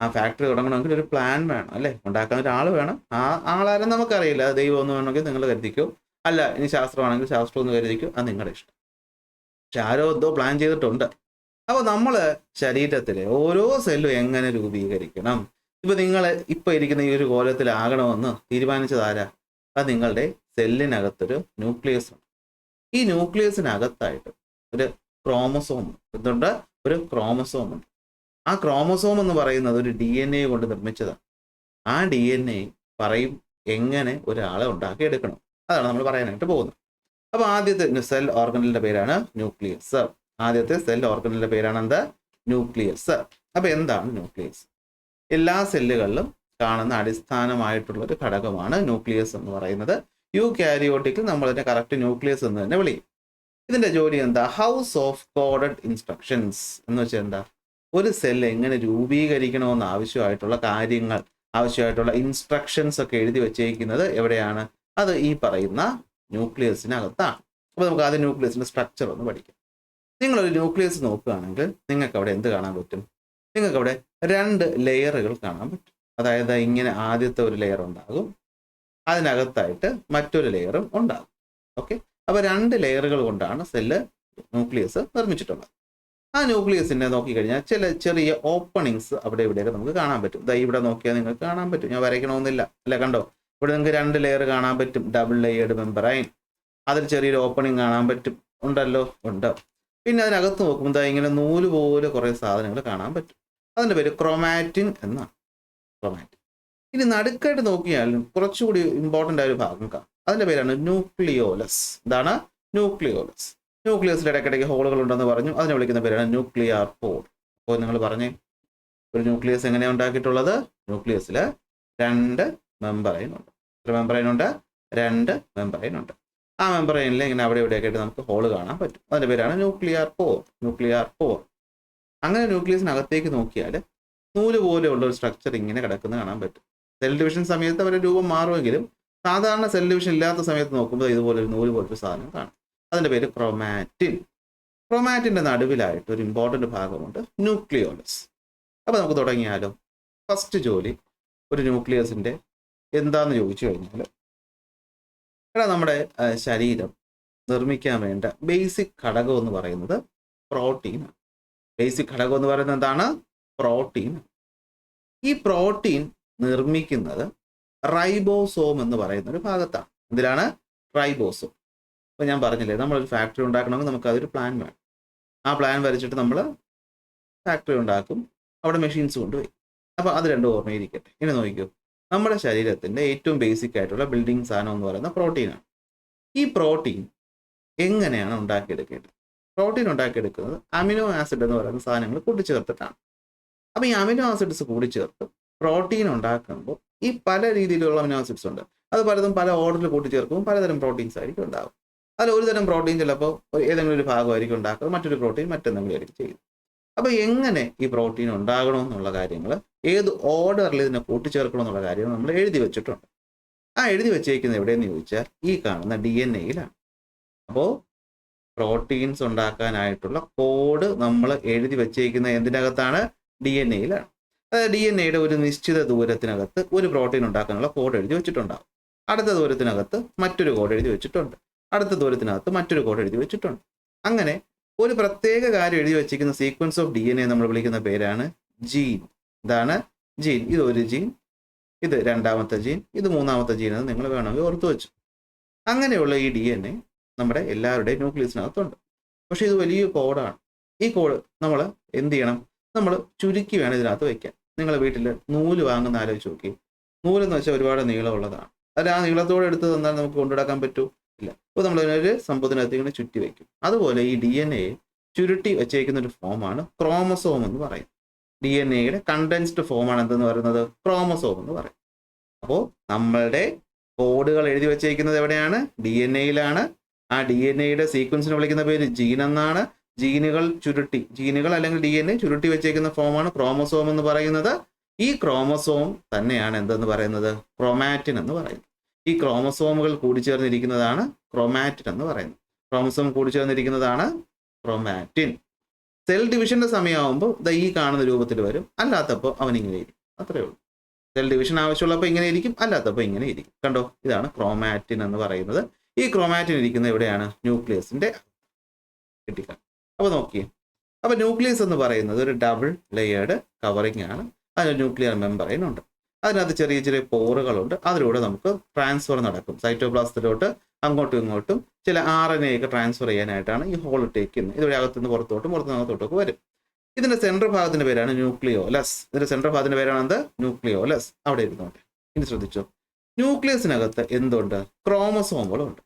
ആ ഫാക്ടറി തുടങ്ങണമെങ്കിൽ ഒരു പ്ലാൻ വേണം അല്ലേ, ഉണ്ടാക്കാൻ ഒരാൾ വേണം. ആ ആളാരും നമുക്കറിയില്ല, അത് ദൈവം ഒന്ന് വേണമെങ്കിൽ നിങ്ങൾ കരുതിക്കോ, അല്ല ഇനി ശാസ്ത്രമാണെങ്കിൽ ശാസ്ത്രം ഒന്ന് കരുതിക്കോ, അത് നിങ്ങളുടെ ഇഷ്ടം. പക്ഷെ ആരോ എന്തോ പ്ലാൻ ചെയ്തിട്ടുണ്ട്. അപ്പോൾ നമ്മൾ ശരീരത്തിലെ ഓരോ സെല്ലും എങ്ങനെ രൂപീകരിക്കണം, ഇപ്പൊ നിങ്ങൾ ഇപ്പൊ ഇരിക്കുന്ന ഈ ഒരു കോലത്തിലാകണമെന്ന് തീരുമാനിച്ചതാരാ? അത് നിങ്ങളുടെ സെല്ലിനകത്തൊരു ന്യൂക്ലിയസ് ഉണ്ട്. ഈ ന്യൂക്ലിയസിനകത്തായിട്ട് ഒരു ക്രോമസോം എന്തുണ്ട്? ഒരു ക്രോമസോം ഉണ്ട്. ആ ക്രോമസോം എന്ന് പറയുന്നത് ഒരു DNA കൊണ്ട് നിർമ്മിച്ചതാണ്. ആ DNA പറയും എങ്ങനെ ഒരാളെ ഉണ്ടാക്കിയെടുക്കണം. അതാണ് നമ്മൾ പറയാനായിട്ട് പോകുന്നത്. അപ്പോൾ ആദ്യത്തെ സെൽ ഓർഗനലിന്റെ പേരാണ് ന്യൂക്ലിയസ്. ആദ്യത്തെ സെൽ ഓർഗനലിന്റെ പേരാണ് എന്താ? ന്യൂക്ലിയസ്. അപ്പോൾ എന്താണ് ന്യൂക്ലിയസ്? എല്ലാ സെല്ലുകളിലും കാണുന്ന അടിസ്ഥാനമായിട്ടുള്ള ഒരു ഘടകമാണ് ന്യൂക്ലിയസ് എന്ന് പറയുന്നത്. യു കാരിയോട്ടിക്കിൽ നമ്മൾ ഇതിനെ കറക്റ്റ് ന്യൂക്ലിയസ് എന്ന് തന്നെ വിളിക്കും. ഇതിന്റെ ജോലി എന്താ? ഹൗസ് ഓഫ് കോഡഡ് ഇൻസ്ട്രക്ഷൻസ് എന്ന് വെച്ചാൽ എന്താ? ഒരു സെല്ല് എങ്ങനെ രൂപീകരിക്കണമെന്ന് ആവശ്യമായിട്ടുള്ള കാര്യങ്ങൾ, ആവശ്യമായിട്ടുള്ള ഇൻസ്ട്രക്ഷൻസ് ഒക്കെ എഴുതി വെച്ചേക്കുന്നത് എവിടെയാണ്? അത് ഈ പറയുന്ന ന്യൂക്ലിയസിനകത്താണ്. അപ്പോൾ നമുക്ക് ആദ്യം ന്യൂക്ലിയസിന്റെ സ്ട്രക്ചർ ഒന്ന് പഠിക്കാം. നിങ്ങളൊരു ന്യൂക്ലിയസ് നോക്കുകയാണെങ്കിൽ നിങ്ങൾക്ക് അവിടെ എന്ത് കാണാൻ പറ്റും? നിങ്ങൾക്ക് അവിടെ 2 ലെയറുകൾ കാണാൻ പറ്റും. അതായത് ഇങ്ങനെ ആദ്യത്തെ ഒരു ലെയർ ഉണ്ടാകും, അതിനകത്തായിട്ട് മറ്റൊരു ലെയറും ഉണ്ടാകും. ഓക്കെ, അപ്പോൾ 2 ലെയറുകൾ കൊണ്ടാണ് സെല്ല് ന്യൂക്ലിയസ് നിർമ്മിച്ചിട്ടുള്ളത്. ആ ന്യൂക്ലിയസിനെ നോക്കിക്കഴിഞ്ഞാൽ ചില ചെറിയ ഓപ്പണിങ്സ് അവിടെ ഇവിടെയൊക്കെ നമുക്ക് കാണാൻ പറ്റും. ഇവിടെ നോക്കിയാൽ നിങ്ങൾക്ക് കാണാൻ പറ്റും. ഞാൻ വരയ്ക്കണമെന്നില്ല അല്ലെ, കണ്ടോ? ഇവിടെ നിങ്ങൾക്ക് 2 ലെയർ കാണാൻ പറ്റും. ഡബിൾ ലെയേർഡ് മെമ്പറൈൻ, അതിൽ ചെറിയൊരു ഓപ്പണിങ് കാണാൻ പറ്റും. ഉണ്ടല്ലോ, ഉണ്ട്. പിന്നെ അതിനകത്ത് നോക്കുമ്പോൾ ഇങ്ങനെ നൂല് പോലെ കുറേ സാധനങ്ങൾ കാണാൻ പറ്റും. അതിൻ്റെ പേര് ക്രോമാറ്റിൻ എന്നാണ്. ക്രോമാറ്റിൻ. ഇനി നടുക്കായിട്ട് നോക്കിയാലും കുറച്ചുകൂടി ഇമ്പോർട്ടൻ്റ് ആയ ഒരു ഭാഗം കാണാം. അതിൻ്റെ പേരാണ് ന്യൂക്ലിയോലസ്. എന്താണ്? ന്യൂക്ലിയോലസ്. ന്യൂക്ലിയസിൽ ഇടയ്ക്കിടയ്ക്ക് ഹോളുകൾ ഉണ്ടെന്ന് പറഞ്ഞു, അതിനെ വിളിക്കുന്ന പേരാണ് ന്യൂക്ലിയർ പോഡ്. അപ്പോൾ നിങ്ങൾ പറഞ്ഞേ, ഒരു ന്യൂക്ലിയസ് എങ്ങനെയാണ് ഉണ്ടാക്കിയിട്ടുള്ളത്? ന്യൂക്ലിയസിൽ 2 മെമ്പറൈൻ ഉണ്ട്. എത്ര മെമ്പറൈൻ ഉണ്ട്? 2 മെമ്പറൈൻ ഉണ്ട്. ആ മെമ്പറൈനിൽ ഇങ്ങനെ അവിടെ ഇവിടെയൊക്കെ ആയിട്ട് നമുക്ക് ഹോള് കാണാൻ പറ്റും. അതിൻ്റെ പേരാണ് ന്യൂക്ലിയർ പോർ. ന്യൂക്ലിയർ പോർ. അങ്ങനെ ന്യൂക്ലിയസിനകത്തേക്ക് നോക്കിയാൽ നൂല് പോലെയുള്ള ഒരു സ്ട്രക്ചർ ഇങ്ങനെ കിടക്കുന്നത് കാണാൻ പറ്റും. സെൽ ഡിവിഷൻ സമയത്ത് അവരുടെ രൂപം മാറുമെങ്കിലും സാധാരണ സെൽ ഡിവിഷൻ ഇല്ലാത്ത സമയത്ത് നോക്കുമ്പോൾ ഇതുപോലെ ഒരു നൂല് പോലൊരു സാധനം കാണും. അതിൻ്റെ പേര് ക്രോമാറ്റിൻ. ക്രോമാറ്റിൻ്റെ നടുവിലായിട്ട് ഒരു ഇമ്പോർട്ടൻ്റ് ഭാഗമുണ്ട്, ന്യൂക്ലിയോലസ്. അപ്പോൾ നമുക്ക് തുടങ്ങിയാലോ? ഫസ്റ്റ് ജോലി ഒരു ന്യൂക്ലിയസിൻ്റെ എന്താണെന്ന് ചോദിച്ചു കഴിഞ്ഞാൽ, നമ്മുടെ ശരീരം നിർമ്മിക്കാൻ വേണ്ട ബേസിക് ഘടകം എന്ന് പറയുന്നത് പ്രോട്ടീനാണ്. ബേസിക് ഘടകം എന്ന് പറയുന്നത് എന്താണ്? പ്രോട്ടീൻ. ഈ പ്രോട്ടീൻ നിർമ്മിക്കുന്നത് റൈബോസോം എന്ന് പറയുന്ന ഒരു ഭാഗത്താണ്. എന്തിലാണ്? റൈബോസോം. അപ്പോൾ ഞാൻ പറഞ്ഞില്ലേ, നമ്മളൊരു ഫാക്ടറി ഉണ്ടാക്കണമെങ്കിൽ നമുക്ക് അതൊരു പ്ലാൻ വേണം. ആ പ്ലാൻ വരച്ചിട്ട് നമ്മൾ ഫാക്ടറി ഉണ്ടാക്കും, അവിടെ മെഷീൻസ് കൊണ്ടുപോയി. അപ്പോൾ അത് രണ്ടും ഓർമ്മയിരിക്കട്ടെ. ഇനി നോക്കിക്കോ, നമ്മുടെ ശരീരത്തിൻ്റെ ഏറ്റവും ബേസിക് ആയിട്ടുള്ള ബിൽഡിംഗ് സാധനം എന്ന് പറയുന്ന പ്രോട്ടീനാണ്. ഈ പ്രോട്ടീൻ എങ്ങനെയാണ് ഉണ്ടാക്കിയെടുക്കേണ്ടത്? പ്രോട്ടീൻ ഉണ്ടാക്കിയെടുക്കുന്നത് അമിനോ ആസിഡ് എന്ന് പറയുന്ന സാധനങ്ങൾ കൂട്ടിച്ചേർത്തിട്ടാണ്. അപ്പോൾ ഈ അമിനോ ആസിഡ്സ് കൂടിച്ചേർത്ത് പ്രോട്ടീൻ ഉണ്ടാക്കുമ്പോൾ ഈ പല രീതിയിലുള്ള അമിനോ ആസിഡ്സ് ഉണ്ട്. അത് പലതും പല ഓർഡറിൽ കൂട്ടിച്ചേർക്കുമ്പോൾ പലതരം പ്രോട്ടീൻസ് ആയിരിക്കും ഉണ്ടാകും. അതിൽ ഒരു തരം പ്രോട്ടീൻ ചിലപ്പോൾ ഏതെങ്കിലും ഒരു ഭാഗമായിരിക്കും ഉണ്ടാക്കുന്നത്, മറ്റൊരു പ്രോട്ടീൻ മറ്റെന്തെങ്കിലും ആയിരിക്കും ചെയ്യുന്നത്. അപ്പോൾ എങ്ങനെ ഈ പ്രോട്ടീൻ ഉണ്ടാകണമെന്നുള്ള കാര്യങ്ങൾ, ഏത് ഓർഡറിൽ ഇതിനെ കൂട്ടിച്ചേർക്കണമെന്നുള്ള കാര്യങ്ങൾ നമ്മൾ എഴുതി വെച്ചിട്ടുണ്ട്. ആ എഴുതി വെച്ചേക്കുന്നത് എവിടെയെന്ന് ചോദിച്ചാൽ ഈ കാണുന്ന DNA-യിലാണ്. അപ്പോൾ പ്രോട്ടീൻസ് ഉണ്ടാക്കാനായിട്ടുള്ള കോഡ് നമ്മൾ എഴുതി വെച്ചേക്കുന്ന എന്തിനകത്താണ്? DNA-യിലാണ്. അതായത് DNA-യുടെ ഒരു നിശ്ചിത ദൂരത്തിനകത്ത് ഒരു പ്രോട്ടീൻ ഉണ്ടാക്കാനുള്ള കോഡ് എഴുതി വെച്ചിട്ടുണ്ടാകും. അടുത്ത ദൂരത്തിനകത്ത് മറ്റൊരു കോഡ് എഴുതി വെച്ചിട്ടുണ്ട്. അടുത്ത ദൂരത്തിനകത്ത് മറ്റൊരു കോഡ് എഴുതി വെച്ചിട്ടുണ്ട്. അങ്ങനെ ഒരു പ്രത്യേക കാര്യം എഴുതി വെച്ചിരിക്കുന്ന സീക്വൻസ് ഓഫ് DNA നമ്മൾ വിളിക്കുന്ന പേരാണ് ജീൻ. ഇതാണ് ജീൻ. ഇത് ഒരു ജീൻ, ഇത് രണ്ടാമത്തെ ജീൻ, ഇത് മൂന്നാമത്തെ ജീൻ എന്ന് നിങ്ങൾ വേണമെങ്കിൽ ഓർത്തു വെച്ചു. അങ്ങനെയുള്ള ഈ DNA നമ്മുടെ എല്ലാവരുടെയും ന്യൂക്ലിയസിനകത്തുണ്ട്. പക്ഷേ ഇത് വലിയ കോഡാണ്. ഈ കോഡ് നമ്മൾ എന്ത് ചെയ്യണം? നമ്മൾ ചുരുക്കി വേണം ഇതിനകത്ത് വയ്ക്കാൻ. നിങ്ങളുടെ വീട്ടിൽ നൂല് വാങ്ങുന്ന ആലോചിച്ച് നോക്കി. നൂലെന്ന് വെച്ചാൽ ഒരുപാട് നീളമുള്ളതാണ്. അത് ആ നീളത്തോടെ എടുത്ത് തന്നാൽ നമുക്ക് കൊണ്ടുനടക്കാൻ പറ്റൂ? ഇല്ല. അപ്പോൾ നമ്മൾ ഇതിനൊരു സംഭവത്തിനകത്ത് ഇങ്ങനെ ചുറ്റി വയ്ക്കും. അതുപോലെ ഈ DNA ചുരുട്ടി വെച്ചേക്കുന്ന ഒരു ഫോമാണ് ക്രോമസോം എന്ന് പറയും. DNA-യുടെ കണ്ടൻസ്ഡ് ഫോമാണ് എന്തെന്ന് പറയുന്നത്? ക്രോമസോം എന്ന് പറയും. അപ്പോൾ നമ്മളുടെ കോഡുകൾ എഴുതി വെച്ചേക്കുന്നത് എവിടെയാണ്? DNA-യിലാണ്. ആ DNA-യുടെ സീക്വൻസിനെ വിളിക്കുന്ന പേര് ജീൻ എന്നാണ്. ജീനുകൾ അല്ലെങ്കിൽ DNA ചുരുട്ടി വെച്ചേക്കുന്ന ഫോമാണ് ക്രോമസോം എന്ന് പറയുന്നത്. ഈ ക്രോമസോം തന്നെയാണ് എന്തെന്ന് പറയുന്നത്? ക്രോമാറ്റിൻ എന്ന് പറയുന്നത്. ഈ ക്രോമസോമുകൾ കൂടിച്ചേർന്നിരിക്കുന്നതാണ് ക്രോമാറ്റിൻ എന്ന് പറയുന്നത്. Chromosome കൂടിച്ചേർന്നിരിക്കുന്നതാണ് chromatin. സെൽ ഡിവിഷന്റെ സമയമാകുമ്പോൾ ഈ കാണുന്ന രൂപത്തിൽ വരും. അല്ലാത്തപ്പോൾ അവൻ ഇങ്ങനെ ഇരിക്കും. അത്രയേ ഉള്ളൂ. സെൽ ഡിവിഷൻ ആവശ്യമുള്ളപ്പോൾ ഇങ്ങനെ ഇരിക്കും, അല്ലാത്തപ്പോൾ ഇങ്ങനെ ഇരിക്കും. കണ്ടോ? ഇതാണ് ക്രോമാറ്റിൻ എന്ന് പറയുന്നത്. ഈ ക്രോമാറ്റിൻ ഇരിക്കുന്നത് എവിടെയാണ്? ന്യൂക്ലിയസിന്റെ കിട്ടിക്കാം. അപ്പോൾ നോക്കിയേ, അപ്പോൾ ന്യൂക്ലിയസ് എന്ന് പറയുന്നത് ഒരു ഡബിൾ ലെയേർഡ് കവറിംഗ് ആണ്. അതിന് ന്യൂക്ലിയർ മെമ്പറൈൻ ഉണ്ട്. അതിനകത്ത് ചെറിയ ചെറിയ പോറുകളുണ്ട്. അതിലൂടെ നമുക്ക് ട്രാൻസ്ഫർ നടക്കും. സൈറ്റോപ്ലാസത്തിലോട്ട് അങ്ങോട്ടും ഇങ്ങോട്ടും ചില RNA ഒക്കെ ട്രാൻസ്ഫർ ചെയ്യാനായിട്ടാണ് ഈ ഹോൾ ഇട്ടേക്കുന്നത്. ഇതുവരെ അകത്തുനിന്ന് പുറത്തോട്ടും പുറത്തുനിന്നകത്തോട്ടൊക്കെ വരും. ഇതിന്റെ സെൻട്രൽ ഭാഗത്തിന്റെ പേരാണ് ന്യൂക്ലിയോലസ്. ഇതിന്റെ സെൻട്രൽ ഭാഗത്തിന്റെ പേരാണ് എന്ത്? ന്യൂക്ലിയോലസ്. അവിടെ ഇരുന്നോട്ടെ. ഇനി ശ്രദ്ധിച്ചോ, ന്യൂക്ലിയസിനകത്ത് എന്തുണ്ട്? ക്രോമസോമുകളുണ്ട്.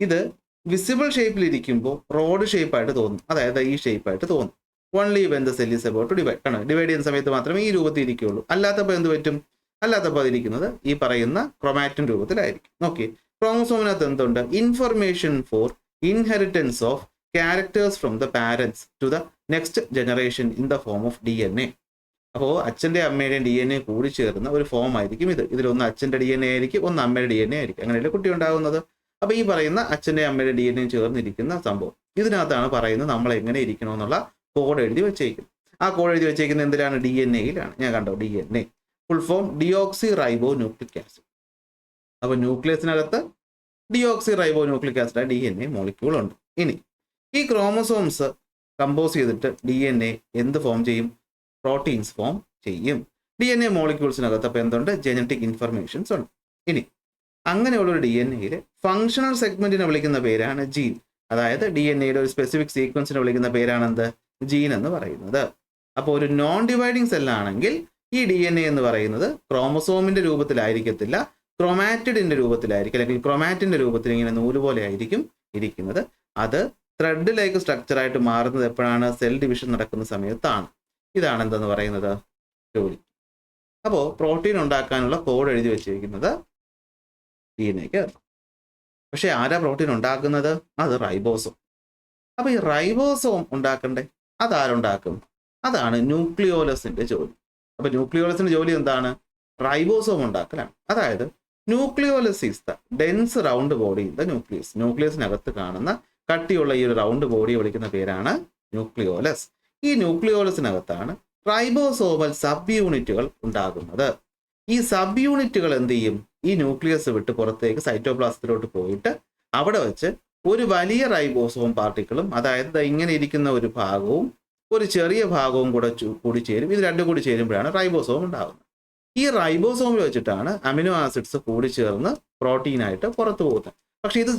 ഇത് വിസിബിൾ ഷേപ്പിലിരിക്കുമ്പോൾ റോഡ് ഷേപ്പായിട്ട് തോന്നും. അതായത് ഈ ഷേപ്പായിട്ട് തോന്നും. Only when the cell is about to divide. കാരണം ഡിവൈഡ് ചെയ്യുന്ന സമയത്ത് മാത്രമേ ഈ രൂപത്തിൽ ഇരിക്കുകയുള്ളൂ. അല്ലാത്തപ്പോൾ എന്ത് പറ്റും? അല്ലാത്തപ്പോൾ അതിരിക്കുന്നത് ഈ പറയുന്ന ക്രോമാറ്റിൻ രൂപത്തിലായിരിക്കും. നോക്കി, ക്രോമസോമിനകത്ത് എന്തുണ്ട്? Information for inheritance of characters from the parents to the next generation in the form of DNA. അപ്പോൾ അച്ഛൻ്റെ അമ്മയുടെയും DNA കൂടി ചേർന്ന ഒരു ഫോം ആയിരിക്കും ഇത്. ഇതിലൊന്ന് അച്ഛൻ്റെ DNA ആയിരിക്കും, ഒന്ന് അമ്മയുടെ DNA ആയിരിക്കും. അങ്ങനെയല്ലേ കുട്ടി ഉണ്ടാകുന്നത്? അപ്പോൾ ഈ പറയുന്ന അച്ഛൻ്റെ അമ്മയുടെ DNA ചേർന്നിരിക്കുന്ന സംഭവം ഇതിനകത്താണ് പറയുന്നത് നമ്മൾ എങ്ങനെ ഇരിക്കണമെന്നുള്ള കോഡ് എഴുതി വെച്ചേക്കുന്നത്. ആ കോഡ് എഴുതി വെച്ചേക്കുന്നത് എന്തിലാണ്? DNA-യിലാണ്. ഞാൻ കണ്ടോ, DNA full form deoxyribonucleic acid. അപ്പോൾ ന്യൂക്ലിയസിനകത്ത് deoxyribonucleic acid DNA molecule ഉണ്ട്. ഇനി ഈ ക്രോമസോംസ് കമ്പോസ് ചെയ്തിട്ട് DNA എന്ത് ഫോം ചെയ്യും? പ്രോട്ടീൻസ് ഫോം ചെയ്യും. DNA മോളിക്യൂൾസിനകത്ത് അപ്പോൾ എന്തുണ്ട്? ജനറ്റിക് ഇൻഫർമേഷൻസ് ഉണ്ട്. ഇനി അങ്ങനെയുള്ളൊരു DNA-യിൽ ഫങ്ഷണൽ സെഗ്മെന്റിനെ വിളിക്കുന്ന പേരാണ് ജീൻ. അതായത് DNA-യുടെ ഒരു സ്പെസിഫിക് സീക്വൻസിനെ വിളിക്കുന്ന പേരാണ് എന്ത്? ജീൻ എന്ന് പറയുന്നത്. അപ്പോൾ ഒരു നോൺ ഡിവൈഡിങ് സെല്ലാണെങ്കിൽ ഈ DNA എന്ന് പറയുന്നത് ക്രോമസോമിന്റെ രൂപത്തിലായിരിക്കത്തില്ല, ക്രോമാറ്റിഡിന്റെ രൂപത്തിലായിരിക്കും, അല്ലെങ്കിൽ ക്രോമാറ്റിന്റെ രൂപത്തിൽ ഇങ്ങനെ നൂല് പോലെ ആയിരിക്കും ഇരിക്കുന്നത്. അത് ത്രെഡ് ലൈക്ക് സ്ട്രക്ചറായിട്ട് മാറുന്നത് എപ്പോഴാണ്? സെൽ ഡിവിഷൻ നടക്കുന്ന സമയത്താണ്. ഇതാണ് എന്തെന്ന് പറയുന്നത്? ജോലി. അപ്പോൾ പ്രോട്ടീൻ ഉണ്ടാക്കാനുള്ള കോഡ് എഴുതി വെച്ചിരിക്കുന്നത് DNA-ക്ക്. പക്ഷെ ആരാ പ്രോട്ടീൻ ഉണ്ടാക്കുന്നത്? അത് റൈബോസോം. അപ്പോൾ ഈ റൈബോസോം ഉണ്ടാക്കണ്ടേ? അതാരുണ്ടാക്കും? അതാണ് ന്യൂക്ലിയോലസിന്റെ ജോലി. അപ്പോൾ ന്യൂക്ലിയോലസിന്റെ ജോലി എന്താണ്? റൈബോസോം ഉണ്ടാക്കലാണ്. അതായത് nucleolus is the dense round body in the nucleus. ന്യൂക്ലിയസിനകത്ത് കാണുന്ന കട്ടിയുള്ള ഈ ഒരു റൗണ്ട് ബോഡിയെ വിളിക്കുന്ന പേരാണ് ന്യൂക്ലിയോലസ്. ഈ ന്യൂക്ലിയോലസിനകത്താണ് റൈബോസോമൽ സബ് യൂണിറ്റുകൾ ഉണ്ടാകുന്നത്. ഈ സബ് യൂണിറ്റുകൾ എന്ത് ചെയ്യും? ഈ ന്യൂക്ലിയസ് വിട്ട് പുറത്തേക്ക് സൈറ്റോപ്ലാസത്തിലോട്ട് പോയിട്ട് അവിടെ വെച്ച് ഒരു വലിയ റൈബോസോം പാർട്ടിക്കിളും, അതായത് ഇങ്ങനെ ഇരിക്കുന്ന ഒരു ഭാഗവും ഒരു ചെറിയ ഭാഗവും കൂടി ചേരും. ഇത് രണ്ടും കൂടി ചേരുമ്പോഴാണ് റൈബോസോം ഉണ്ടാകുന്നത്. ഈ റൈബോസോമിൽ വെച്ചിട്ടാണ് അമിനോ ആസിഡ്സ് കൂടിച്ചേർന്ന് പ്രോട്ടീനായിട്ട് പുറത്തു പോകുന്നത്. പക്ഷേ ഇത്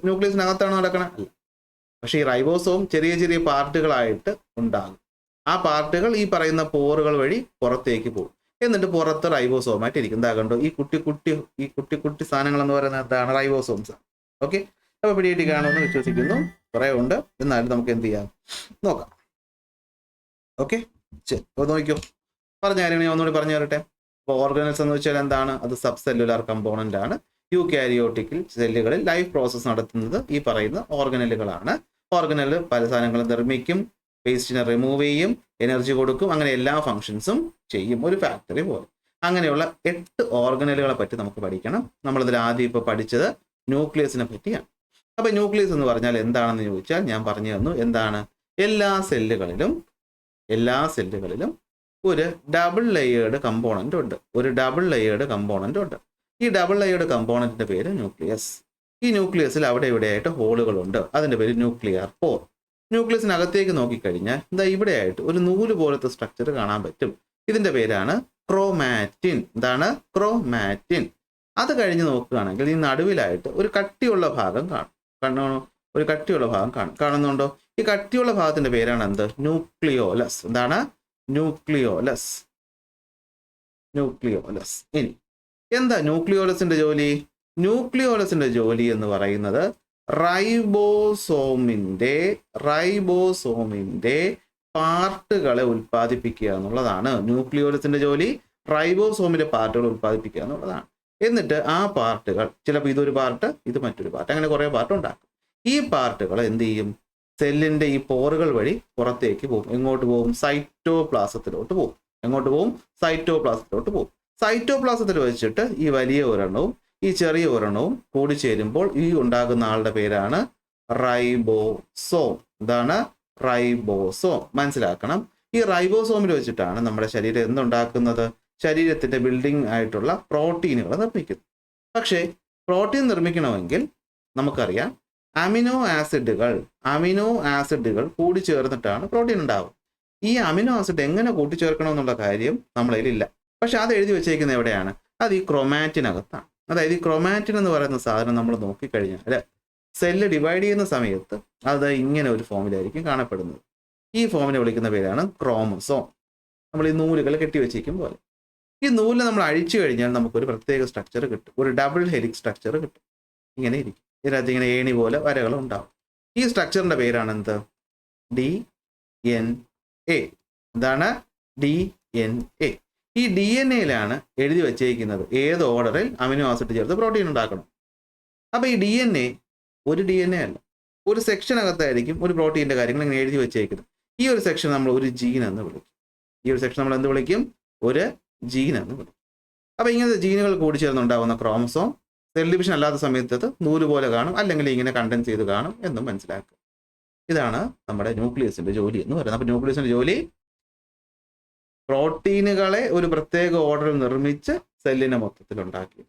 ന്യൂക്ലിയസിനകത്താണ് നടക്കുന്നത് അല്ല. പക്ഷേ ഈ റൈബോസോം ചെറിയ ചെറിയ പാർട്ടുകളായിട്ട് ഉണ്ടാകും. ആ പാർട്ടുകൾ ഈ പറയുന്ന പോറുകൾ വഴി പുറത്തേക്ക് പോകും. എന്നിട്ട് പുറത്ത് റൈബോസോമായിട്ട് ഇരിക്കും. എന്താ കണ്ടോ, ഈ കുട്ടി കുട്ടി സാധനങ്ങൾ എന്ന് പറയുന്നത് എന്താണ്? റൈബോസോംസ്. ഓക്കെ, അപ്പോൾ പിടിയിട്ട് കാണുമെന്ന് വിശ്വസിക്കുന്നു. കുറേ ഉണ്ട്, എന്നാലും നമുക്ക് എന്ത് ചെയ്യാം, നോക്കാം. ഓക്കെ, ശരി. അപ്പോൾ നോക്കിയോ, പറഞ്ഞ കാര്യങ്ങൾ ഞാൻ ഒന്നുകൂടി പറഞ്ഞു തരട്ടെ. അപ്പോൾ ഓർഗനൽസ് എന്ന് വെച്ചാൽ എന്താണ്? അത് സബ് സെല്ലുലാർ കമ്പോണന്റ് ആണ്. യൂകാരിയോട്ടിക് സെല്ലുകളിൽ ലൈഫ് പ്രോസസ്സ് നടത്തുന്നത് ഈ പറയുന്ന ഓർഗനലുകളാണ്. ഓർഗനൽ പല സാധനങ്ങളും നിർമ്മിക്കും, വേസ്റ്റിനെ റിമൂവ് ചെയ്യും, എനർജി കൊടുക്കും, അങ്ങനെ എല്ലാ ഫങ്ഷൻസും ചെയ്യും, ഒരു ഫാക്ടറി പോലെ. അങ്ങനെയുള്ള 8 ഓർഗനലുകളെ പറ്റി നമുക്ക് പഠിക്കണം. നമ്മളിതിൽ ആദ്യം ഇപ്പോൾ പഠിച്ചത് ന്യൂക്ലിയസിനെ പറ്റിയാണ്. അപ്പോൾ ന്യൂക്ലിയസ് എന്ന് പറഞ്ഞാൽ എന്താണെന്ന് ചോദിച്ചാൽ ഞാൻ പറഞ്ഞു തന്നു. എന്താണ്? എല്ലാ സെല്ലുകളിലും ഒരു ഡബിൾ ലെയേർഡ് കമ്പോണന്റ് ഉണ്ട്. ഈ ഡബിൾ ലെയേർഡ് കമ്പോണന്റിന്റെ പേര് ന്യൂക്ലിയസ്. ഈ ന്യൂക്ലിയസിൽ അവിടെ ഇവിടെയായിട്ട് ഹോളുകളുണ്ട്. അതിന്റെ പേര് ന്യൂക്ലിയർ പോർ. ന്യൂക്ലിയസിനകത്തേക്ക് നോക്കിക്കഴിഞ്ഞാൽ എന്താ ഇവിടെയായിട്ട് ഒരു നൂല് പോലത്തെ സ്ട്രക്ചർ കാണാൻ പറ്റും. ഇതിന്റെ പേരാണ് ക്രോമാറ്റിൻ. എന്താണ്? ക്രോമാറ്റിൻ. അത് കഴിഞ്ഞ് നോക്കുകയാണെങ്കിൽ ഈ നടുവിലായിട്ട് ഒരു കട്ടിയുള്ള ഭാഗം കാണുന്നുണ്ടോ? ഈ കട്ടിയുള്ള ഭാഗത്തിന്റെ പേരാണ് എന്ത്? ന്യൂക്ലിയോലസ്. എന്താണ്? ന്യൂക്ലിയോലസ്. ഇനി എന്താ ന്യൂക്ലിയോലസിന്റെ ജോലി? ന്യൂക്ലിയോലസിന്റെ ജോലി എന്ന് പറയുന്നത് റൈബോസോമിന്റെ പാർട്ടുകളെ ഉൽപ്പാദിപ്പിക്കുക എന്നുള്ളതാണ്. ന്യൂക്ലിയോലസിന്റെ ജോലി റൈബോസോമിന്റെ പാർട്ടുകൾ ഉൽപ്പാദിപ്പിക്കുക എന്നുള്ളതാണ്. എന്നിട്ട് ആ പാർട്ടുകൾ, ചിലപ്പോൾ ഇതൊരു പാർട്ട്, ഇത് മറ്റൊരു പാർട്ട്, അങ്ങനെ കുറേ പാർട്ട് ഉണ്ടാക്കും. ഈ പാർട്ടുകൾ എന്ത് ചെയ്യും? സെല്ലിന്റെ ഈ പോറുകൾ വഴി പുറത്തേക്ക് പോകും. എങ്ങോട്ട് പോകും? സൈറ്റോപ്ലാസത്തിലോട്ട് പോകും. സൈറ്റോപ്ലാസത്തിൽ വെച്ചിട്ട് ഈ വലിയ ഒരെണ്ണവും ഈ ചെറിയ ഒരെണ്ണവും കൂടി ചേരുമ്പോൾ ഈ ഉണ്ടാകുന്ന ആളുടെ പേരാണ് റൈബോസോം. എന്താണ്? റൈബോസോം. മനസ്സിലാക്കണം. ഈ റൈബോസോമിൽ വെച്ചിട്ടാണ് നമ്മുടെ ശരീരം എന്തുണ്ടാക്കുന്നത്? ശരീരത്തിന്റെ ബിൽഡിംഗ് ആയിട്ടുള്ള പ്രോട്ടീനുകൾ നിർമ്മിക്കുന്നത്. പക്ഷേ പ്രോട്ടീൻ നിർമ്മിക്കണമെങ്കിൽ നമുക്കറിയാം അമിനോ ആസിഡുകൾ കൂടിച്ചേർന്നിട്ടാണ് പ്രോട്ടീൻ ഉണ്ടാവുക. ഈ അമിനോ ആസിഡ് എങ്ങനെ കൂട്ടിച്ചേർക്കണമെന്നുള്ള കാര്യം നമ്മളതിലില്ല. പക്ഷെ അത് എഴുതി വെച്ചേക്കുന്നത് എവിടെയാണ്? അത് ഈ ക്രൊമാറ്റിനകത്താണ്. അതായത് ഈ ക്രൊമാറ്റിൻ എന്ന് പറയുന്ന സാധനം നമ്മൾ നോക്കിക്കഴിഞ്ഞാൽ സെല്ല് ഡിവൈഡ് ചെയ്യുന്ന സമയത്ത് അത് ഇങ്ങനെ ഒരു ഫോമിലായിരിക്കും കാണപ്പെടുന്നത്. ഈ ഫോമിനെ വിളിക്കുന്ന പേരാണ് ക്രോമസോം. നമ്മൾ ഈ നൂലുകൾ കെട്ടിവെച്ചിരിക്കും പോലെ. ഈ നൂല് നമ്മൾ അഴിച്ചു കഴിഞ്ഞാൽ നമുക്കൊരു പ്രത്യേക സ്ട്രക്ചർ കിട്ടും. ഒരു ഡബിൾ ഹെലിക്സ് സ്ട്രക്ചർ കിട്ടും. ഇങ്ങനെ ഇരിക്കും. ഇതിനകത്ത് ഇങ്ങനെ ഏണി പോലെ വരകൾ ഉണ്ടാവും. ഈ സ്ട്രക്ചറിന്റെ പേരാണ് എന്ത്? DNA. എന്താണ്? DNA. ഈ DNA-യിലാണ് എഴുതി വെച്ചേക്കുന്നത് ഏത് ഓർഡറിൽ അമിനോ ആസിഡ് ചേർത്ത് പ്രോട്ടീൻ ഉണ്ടാക്കണം. അപ്പൊ ഈ DNA ഒരു DNA അല്ല, ഒരു സെക്ഷനകത്തായിരിക്കും ഒരു പ്രോട്ടീൻ്റെ കാര്യങ്ങൾ ഇങ്ങനെ എഴുതി വെച്ചേക്കുന്നത്. ഈ ഒരു സെക്ഷൻ നമ്മൾ ഒരു ജീൻ എന്ന് വിളിക്കും. ഒരു ജീൻ എന്ന് വിളിക്കും. അപ്പൊ ഇങ്ങനത്തെ ജീനുകൾ കൂടി ചേർന്നുണ്ടാകുന്ന ക്രോമസോം സെൽ ഡിവിഷൻ അല്ലാത്ത സമയത്ത് അത് നൂല് പോലെ കാണും, അല്ലെങ്കിൽ ഇങ്ങനെ കണ്ടൻസ് ചെയ്ത് കാണും എന്നും മനസ്സിലാക്കുക. ഇതാണ് നമ്മുടെ ന്യൂക്ലിയസിന്റെ ജോലി എന്ന് പറയുന്നത്. അപ്പൊ ന്യൂക്ലിയസിന്റെ ജോലി പ്രോട്ടീനുകളെ ഒരു പ്രത്യേക ഓർഡറിൽ നിർമ്മിച്ച് സെല്ലിനെ മൊത്തത്തിൽ ഉണ്ടാക്കി.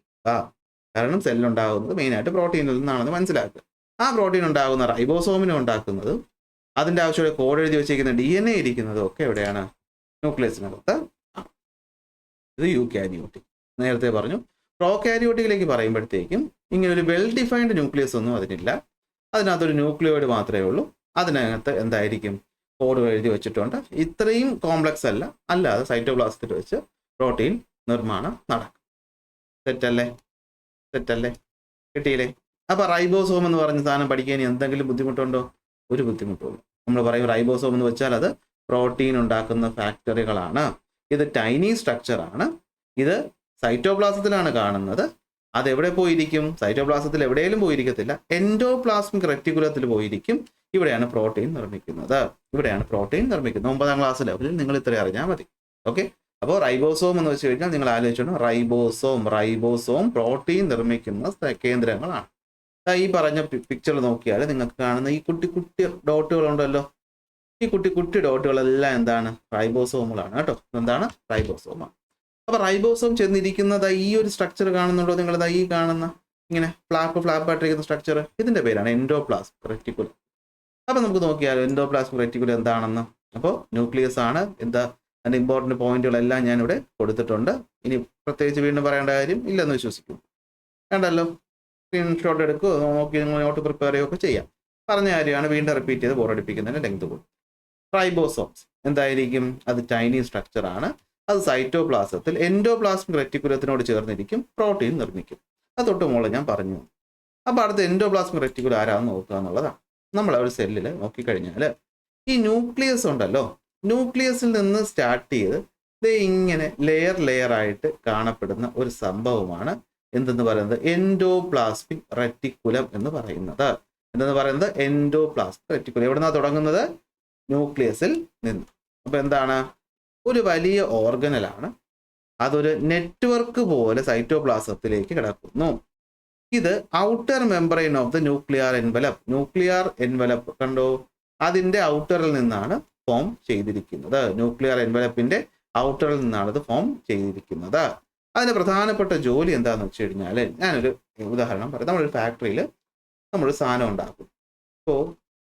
കാരണം സെല്ലുണ്ടാകുന്നത് മെയിനായിട്ട് പ്രോട്ടീനിൽ നിന്നാണെന്ന് മനസ്സിലാക്കുക. ആ പ്രോട്ടീൻ ഉണ്ടാകുന്ന റൈബോസോമിനെ ഉണ്ടാക്കുന്നതും അതിൻ്റെ ആവശ്യമുള്ള കോഡ് എഴുതി വെച്ചിരിക്കുന്ന DNA ഇരിക്കുന്നതും ഒക്കെ എവിടെയാണ്? ന്യൂക്ലിയസിനകത്ത്. ഇത് യൂകാരിയോട്ടിക്. നേരത്തെ പറഞ്ഞു. പ്രോകാരിയോട്ടിക്കിലേക്ക് പറയുമ്പോഴത്തേക്കും ഇങ്ങനെ ഒരു വെൽ ഡിഫൈൻഡ് ന്യൂക്ലിയസ് ഒന്നും അതിനില്ല. അതിനകത്തൊരു ന്യൂക്ലിയോയിഡ് മാത്രമേ ഉള്ളൂ. അതിനകത്ത് എന്തായിരിക്കും? കോഡ് എഴുതി വെച്ചിട്ടുണ്ട്. ഇത്രയും കോംപ്ലക്സ് അല്ല, അല്ലാതെ സൈറ്റോപ്ലാസത്തിൽ വെച്ച് പ്രോട്ടീൻ നിർമ്മാണം നടക്കും. തെറ്റല്ലേ? കിട്ടിയില്ലേ? അപ്പൊ റൈബോസോം എന്ന് പറഞ്ഞ സാധനം പഠിക്കാൻ എന്തെങ്കിലും ബുദ്ധിമുട്ടുണ്ടോ? ഒരു ബുദ്ധിമുട്ടുള്ളൂ. നമ്മൾ പറയും റൈബോസോം എന്ന് വെച്ചാൽ അത് പ്രോട്ടീൻ ഉണ്ടാക്കുന്ന ഫാക്ടറികളാണ്. ഇത് ടൈനി സ്ട്രക്ചറാണ്. ഇത് സൈറ്റോപ്ലാസത്തിലാണ് കാണുന്നത്. അതെവിടെ പോയിരിക്കും? സൈറ്റോപ്ലാസത്തിൽ എവിടെയെങ്കിലും പോയിരിക്കത്തില്ല, എൻഡോപ്ലാസ്മിക് റെറ്റിക്കുലത്തിൽ പോയിരിക്കും. ഇവിടെയാണ് പ്രോട്ടീൻ നിർമ്മിക്കുന്നത്. 9ാം ക്ലാസ് ലെവലിൽ നിങ്ങൾ ഇത്രയും അറിഞ്ഞാൽ മതി. ഓക്കെ. അപ്പോൾ റൈബോസോം എന്ന് വെച്ച് കഴിഞ്ഞാൽ നിങ്ങൾ ആലോചിച്ചോണം, റൈബോസോം പ്രോട്ടീൻ നിർമ്മിക്കുന്ന കേന്ദ്രങ്ങളാണ്. ഈ പറഞ്ഞ പിക്ചർ നോക്കിയാൽ നിങ്ങൾക്ക് കാണുന്ന ഈ കുട്ടി ഡോട്ടുകളുണ്ടല്ലോ, ഈ കുട്ടി ഡോട്ടുകളെല്ലാം എന്താണ്? റൈബോസോമുകളാണ് കേട്ടോ. എന്താണ്? റൈബോസോമാണ്. അപ്പൊ റൈബോസോം ചെന്നിരിക്കുന്നത് ഈ ഒരു സ്ട്രക്ചർ കാണുന്നുണ്ടോ നിങ്ങൾ? ഈ കാണുന്ന ഇങ്ങനെ ഫ്ലാപ്പായിട്ടിരിക്കുന്ന സ്ട്രക്ചർ, ഇതിന്റെ പേരാണ് എൻഡോപ്ലാസ്മിക് റെറ്റിക്കുലം. അപ്പൊ നമുക്ക് നോക്കിയാലോ എൻഡോപ്ലാസ്മിക് റെറ്റിക്കുലം എന്താണെന്ന്. അപ്പോൾ ന്യൂക്ലിയസ് ആണ് എന്താ? അതിൻ്റെ ഇമ്പോർട്ടൻറ്റ് പോയിന്റുകളെല്ലാം ഞാനിവിടെ കൊടുത്തിട്ടുണ്ട്. ഇനി പ്രത്യേകിച്ച് വീണ്ടും പറയേണ്ട കാര്യം ഇല്ലെന്ന് വിശ്വസിക്കുന്നു. വേണ്ടല്ലോ, സ്ക്രീൻഷോട്ട് എടുക്കുകയോ നോക്കി നിങ്ങൾ നോട്ട് പ്രിപ്പയർ ചെയ്യുകയൊക്കെ ചെയ്യാം. പറഞ്ഞ കാര്യമാണ്, വീണ്ടും റിപ്പീറ്റ് ചെയ്ത് ബോറടിപ്പിക്കുന്നതിന് ലെങ്ത് കൂടും. റൈബോസോംസ് എന്തായിരിക്കും? അത് ടൈനി സ്ട്രക്ചർ ആണ്. അത് സൈറ്റോപ്ലാസത്തിൽ എൻഡോപ്ലാസ്മിക് റെറ്റിക്കുലത്തിനോട് ചേർന്നിരിക്കും, പ്രോട്ടീൻ നിർമ്മിക്കും. അത് തൊട്ട് മുകളിൽ ഞാൻ പറഞ്ഞു. അപ്പോൾ അടുത്ത എൻഡോപ്ലാസ്മിക് റെറ്റിക്കുലം ആരാന്ന് നോക്കുക എന്നുള്ളതാണ്. നമ്മൾ ഒരു സെല്ലിൽ നോക്കിക്കഴിഞ്ഞാൽ ഈ ന്യൂക്ലിയസ് ഉണ്ടല്ലോ, ന്യൂക്ലിയസിൽ നിന്ന് സ്റ്റാർട്ട് ചെയ്ത് ഇങ്ങനെ ലെയർ ആയിട്ട് കാണപ്പെടുന്ന ഒരു സംഭവമാണ് എന്തെന്ന് പറയുന്നത്? എൻഡോപ്ലാസ്മിക് റെറ്റിക്കുലം എന്ന് പറയുന്നത്. എന്തെന്ന് പറയുന്നത്? Endoplasmic reticulum. എവിടുന്നാണ് തുടങ്ങുന്നത്? ന്യൂക്ലിയസിൽ നിന്ന്. അപ്പൊ എന്താണ്? ഒരു വലിയ ഓർഗനലാണ്. അതൊരു നെറ്റ്വർക്ക് പോലെ സൈറ്റോപ്ലാസത്തിലേക്ക് കിടക്കുന്നു. ഇത് outer membrane of the nuclear envelope. Nuclear envelope കണ്ടോ? അതിന്റെ ഔട്ടറിൽ നിന്നാണ് ഫോം ചെയ്തിരിക്കുന്നത്. ന്യൂക്ലിയർ എൻവലപ്പിന്റെ ഔട്ടറിൽ നിന്നാണ് ഇത് ഫോം ചെയ്തിരിക്കുന്നത്. അതിന് പ്രധാനപ്പെട്ട ജോലി എന്താണെന്ന് വെച്ച് കഴിഞ്ഞാൽ, ഞാനൊരു ഉദാഹരണം പറയാം. നമ്മളൊരു ഫാക്ടറിയിൽ നമ്മളൊരു സാധനം ഉണ്ടാക്കും. ഇപ്പോൾ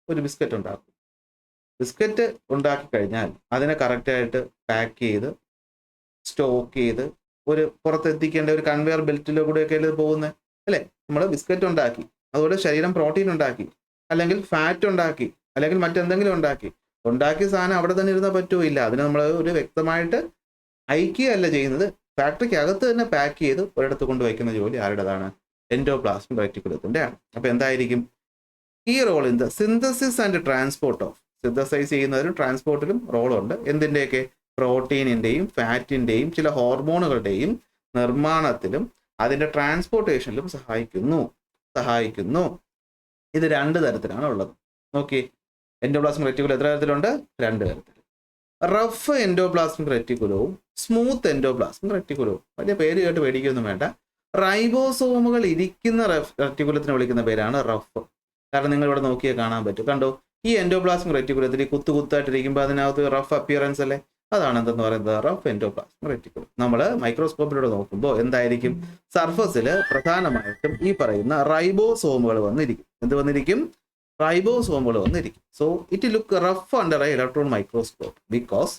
ഒരു ബിസ്ക്കറ്റ് ഉണ്ടാക്കും. ബിസ്ക്കറ്റ് ഉണ്ടാക്കി കഴിഞ്ഞാൽ അതിനെ കറക്റ്റായിട്ട് പാക്ക് ചെയ്ത് സ്റ്റോക്ക് ചെയ്ത് ഒരു പുറത്തെത്തിക്കേണ്ട ഒരു കൺവെയർ ബെൽറ്റിലൂടെയൊക്കെ പോകുന്നത് അല്ലേ? നമ്മൾ ബിസ്ക്കറ്റ് ഉണ്ടാക്കി, അതുപോലെ ശരീരം പ്രോട്ടീൻ ഉണ്ടാക്കി, അല്ലെങ്കിൽ ഫാറ്റ് ഉണ്ടാക്കി, അല്ലെങ്കിൽ മറ്റെന്തെങ്കിലും ഉണ്ടാക്കിയ സാധനം അവിടെ തന്നെ ഇരുന്നാൽ പറ്റുമോ? ഇല്ല. അതിന് നമ്മൾ ഒരു വ്യക്തമായിട്ട് അയക്കുകയല്ല ചെയ്യുന്നത്. ഫാക്ടറിക്ക് അകത്ത് തന്നെ പാക്ക് ചെയ്ത് ഒരിടത്ത് കൊണ്ടുവയ്ക്കുന്ന ജോലി ആരുടേതാണ്? എൻഡോപ്ലാസ്മിക് റെറ്റിക്കുലത്തിൻ്റെ ആണ്. അപ്പോൾ എന്തായിരിക്കും ഈ role? In the synthesis and transport of. Synthesise ചെയ്യുന്നതിലും ട്രാൻസ്പോർട്ടിലും റോളുണ്ട്. എന്തിൻ്റെയൊക്കെ? പ്രോട്ടീനിൻ്റെയും ഫാറ്റിൻ്റെയും ചില ഹോർമോണുകളുടെയും നിർമ്മാണത്തിലും അതിൻ്റെ ട്രാൻസ്പോർട്ടേഷനിലും സഹായിക്കുന്നു. ഇത് 2 തരത്തിലാണ് ഉള്ളത്. നോക്കി, എൻഡോപ്ലാസ്മിക് റെറ്റിക്കുലം എത്ര തരത്തിലുണ്ട്? 2 തരത്തിൽ. റഫ് എൻഡോപ്ലാസ്മിക് റെറ്റിക്കുലവും സ്മൂത്ത് എൻഡോപ്ലാസ്മിക് റെറ്റിക്കുലവും. വലിയ പേര് കേട്ട് പേടിക്കൊന്നും വേണ്ട. റൈബോസോമുകൾ ഇരിക്കുന്ന റെറ്റിക്കുലത്തിനെ വിളിക്കുന്ന പേരാണ് റഫ്. കാരണം നിങ്ങൾ ഇവിടെ നോക്കിയാൽ കാണാൻ പറ്റും. കണ്ടോ, ഈ എൻഡോപ്ലാസ്മിക് റെറ്റിക്കുലത്തിൽ കുത്തായിട്ടിരിക്കുമ്പോൾ അതിനകത്ത് റഫ് അപ്പിയറൻസ് അല്ലേ? അതാണ് എന്തെന്ന് പറയുന്നത്? Rough endoplasmic reticulum. നമ്മൾ മൈക്രോസ്കോപ്പിലൂടെ നോക്കുമ്പോൾ എന്തായിരിക്കും? സർഫസിൽ പ്രധാനമായിട്ടും ഈ പറയുന്ന റൈബോസോമുകൾ വന്നിരിക്കും. എന്ത് വന്നിരിക്കും? റൈബോസോമുകൾ വന്നിരിക്കും. So it look rough under a electron microscope because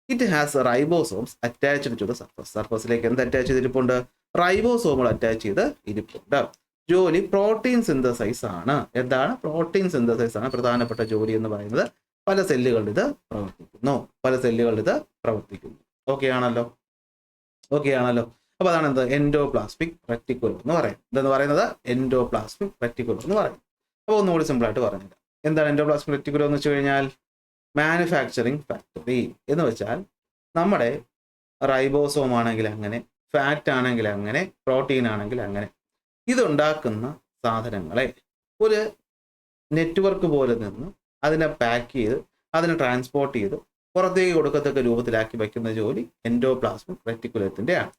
it has ribosomes attached to the surface. സർഫസിലേക്ക് എന്ത് അറ്റാച്ച് ചെയ്തിരിപ്പുണ്ട്? റൈബോസോമുകൾ അറ്റാച്ച് ചെയ്ത് ഇരിപ്പുണ്ട്. ജോലി പ്രോട്ടീൻ സിന്തസൈസ് ആണ്. എന്താണ്? പ്രോട്ടീൻ സിന്തസൈസ് ആണ് പ്രധാനപ്പെട്ട ജോലി എന്ന് പറയുന്നത്. പല സെല്ലുകളിൽ ഇത് പ്രവർത്തിക്കുന്നു. ഓക്കെ ആണല്ലോ? അപ്പൊ അതാണ് എന്ത്? എൻഡോപ്ലാസ്മിക് റെറ്റിക്കുലം എന്ന് പറയും. എന്തെന്ന് പറയുന്നത്? എൻഡോപ്ലാസ്മിക് റെറ്റിക്കുലം എന്ന് പറയും. അപ്പോൾ ഒന്നുകൂടി സിമ്പിളായിട്ട് പറഞ്ഞില്ല. എന്താണ് എൻഡോപ്ലാസ്മിക് റെറ്റിക്കുലം എന്ന് വെച്ച് കഴിഞ്ഞാൽ? മാനുഫാക്ചറിങ് ഫാക്ടറി എന്ന് വെച്ചാൽ നമ്മുടെ റൈബോസോം ആണെങ്കിൽ അങ്ങനെ, ഫാറ്റ് ആണെങ്കിൽ അങ്ങനെ, പ്രോട്ടീൻ ആണെങ്കിൽ അങ്ങനെ, ഇതുണ്ടാക്കുന്ന സാധനങ്ങളെ ഒരു നെറ്റ്വർക്ക് പോലെ നിന്ന് അതിനെ പാക്ക് ചെയ്ത് അതിനെ ട്രാൻസ്പോർട്ട് ചെയ്ത് പുറത്തേക്ക് കൊടുക്കത്തക്ക രൂപത്തിലാക്കി വയ്ക്കുന്ന ജോലി എൻഡോപ്ലാസ്മിക് റെറ്റിക്കുലത്തിൻ്റെ ആണ്.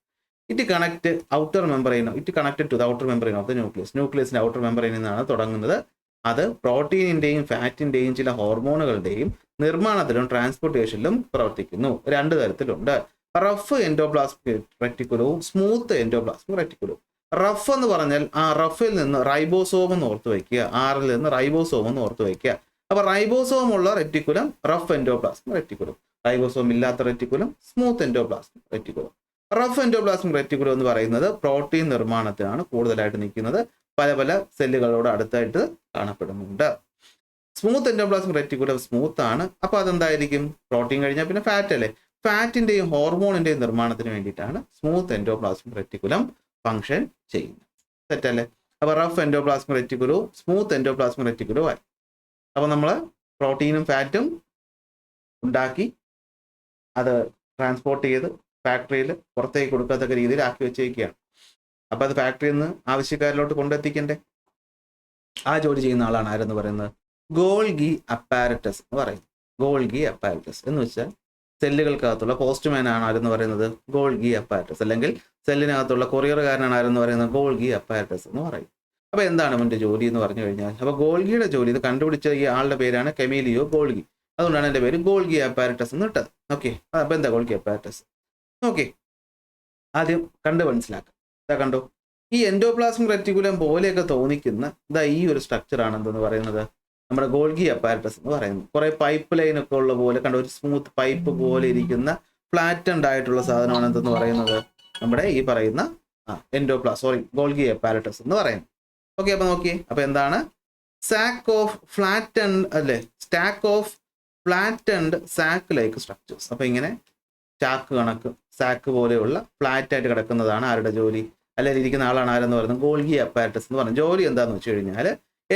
It connected to the outer membrane of the nucleus. ന്യൂക്ലിയസിന്റെ ഔട്ടർ മെമ്പറൈനിൽ നിന്നാണ് തുടങ്ങുന്നത്. അത് പ്രോട്ടീനിന്റെയും ഫാറ്റിന്റെയും ചില ഹോർമോണുകളുടെയും നിർമ്മാണത്തിലും ട്രാൻസ്പോർട്ടേഷനിലും പ്രവർത്തിക്കുന്നു. 2 തരത്തിലുണ്ട്. റഫ് എൻഡോപ്ലാസ്മിക് റെറ്റിക്കുലവും സ്മൂത്ത് എൻഡോപ്ലാസ്മിക് റെറ്റിക്കുലവും. റഫ് എന്ന് പറഞ്ഞാൽ ആ റഫിൽ നിന്ന് റൈബോസോം എന്ന് ഓർത്ത് വയ്ക്കുക, ആറിൽ നിന്ന് റൈബോസോം എന്ന് ഓർത്ത് വയ്ക്കുക. അപ്പൊ റൈബോസോം ഉള്ള reticulum rough endoplasmic reticulum, ribosome ഇല്ലാത്ത reticulum smooth endoplasmic reticulum. Rough endoplasmic reticulum എന്ന് പറയുന്നത് പ്രോട്ടീൻ നിർമ്മാണത്തിനാണ് കൂടുതലായിട്ട് നിൽക്കുന്നത്. പല സെല്ലുകളോട് അടുത്തായിട്ട് കാണപ്പെടുന്നുണ്ട്. സ്മൂത്ത് എൻഡോപ്ലാസ്മിക് റെറ്റിക്കുലം സ്മൂത്ത് ആണ്. അപ്പൊ അതെന്തായിരിക്കും? പ്രോട്ടീൻ കഴിഞ്ഞാൽ പിന്നെ ഫാറ്റ് അല്ലേ? ഫാറ്റിന്റെയും ഹോർമോണിന്റെയും നിർമ്മാണത്തിന് വേണ്ടിയിട്ടാണ് സ്മൂത്ത് എൻഡോപ്ലാസ്മിക് റെറ്റിക്കുലം ഫംഗ്ഷൻ ചെയ്യുന്നത്. തെറ്റല്ലേ? അപ്പൊ റഫ് എൻഡോപ്ലാസ്മിക് റെറ്റിക്കുലവും സ്മൂത്ത് എൻഡോപ്ലാസ്മിക് റെറ്റിക്കുലവും ആയി. അപ്പൊ നമ്മൾ പ്രോട്ടീനും ഫാറ്റും ഉണ്ടാക്കി അത് ട്രാൻസ്പോർട്ട് ചെയ്ത് ഫാക്ടറിയിൽ പുറത്തേക്ക് കൊടുക്കത്തക്ക രീതിയിൽ ആക്കി വെച്ചേക്കുകയാണ്. അപ്പൊ അത് ഫാക്ടറിയിൽ നിന്ന് ആവശ്യക്കാരിലോട്ട് കൊണ്ടെത്തിക്കണ്ടേ? ആ ജോലി ചെയ്യുന്ന ആളാണ് ആരെന്ന് പറയുന്നത്? ഗോൾഗി അപ്പാരറ്റസ് എന്ന് പറയും. ഗോൾഗി അപ്പാരറ്റസ് എന്ന് വെച്ചാൽ സെല്ലുകൾക്കകത്തുള്ള പോസ്റ്റ്മാൻ ആണ് ആരെന്ന് പറയുന്നത്? Golgi apparatus. അല്ലെങ്കിൽ സെല്ലിനകത്തുള്ള കൊറിയറുകാരനാണ് ആരെന്ന് പറയുന്നത്? ഗോൾഗി അപ്പാരറ്റസ് എന്ന് പറയും. അപ്പൊ എന്താണ് അവന്റെ ജോലി എന്ന് പറഞ്ഞു കഴിഞ്ഞാൽ, അപ്പൊ ഗോൾഗിയുടെ ജോലി, ഇത് കണ്ടുപിടിച്ച ഈ ആളുടെ പേരാണ് കെമീലിയോ ഗോൾഗി. അതുകൊണ്ടാണ് എൻ്റെ പേര് ഗോൾഗി അപ്പാരറ്റസ് എന്ന് ഇട്ടത്. ഓക്കെ, അപ്പൊ എന്താ ഗോൾഗി അപ്പാരറ്റസ്? ഓക്കെ, ആദ്യം കണ്ട് മനസ്സിലാക്കാം. ഇതാ കണ്ടോ, ഈ എൻഡോപ്ലാസ്മിക് റെറ്റിക്കുലം പോലെയൊക്കെ തോന്നിക്കുന്ന ഇതാ ഈ ഒരു സ്ട്രക്ചർ ആണ് എന്തെന്ന് പറയുന്നത്? നമ്മുടെ ഗോൾഗി അപ്പാരറ്റസ് എന്ന് പറയുന്നത്. കുറെ പൈപ്പ് ലൈൻ ഒക്കെ ഉള്ള പോലെ കണ്ടോ, ഒരു സ്മൂത്ത് പൈപ്പ് പോലെ ഇരിക്കുന്ന ഫ്ലാറ്റൻഡ് ആയിട്ടുള്ള സാധനമാണ് എന്തെന്ന് പറയുന്നത്, നമ്മുടെ ഈ പറയുന്ന ഗോൾഗി അപ്പാരറ്റസ് എന്ന് പറയുന്നത്. ഓക്കെ, അപ്പൊ നോക്കിയേ, അപ്പൊ എന്താണ് സാക്ക് ഓഫ് ഫ്ലാറ്റൻഡ് അല്ലെ, stack of flattened sac like structures. അപ്പൊ ഇങ്ങനെ ചാക്ക് കണക്ക് സാക്ക് പോലെയുള്ള ഫ്ലാറ്റ് ആയിട്ട് കിടക്കുന്നതാണ് ആരുടെ ജോലി, അല്ലെങ്കിൽ ഇരിക്കുന്ന ആളാണ് ആരെന്ന് പറയുന്നത്, ഗോൾഗി അപ്പാരറ്റസ് എന്ന് പറയുന്നത്. ജോലി എന്താന്ന് വെച്ച് കഴിഞ്ഞാൽ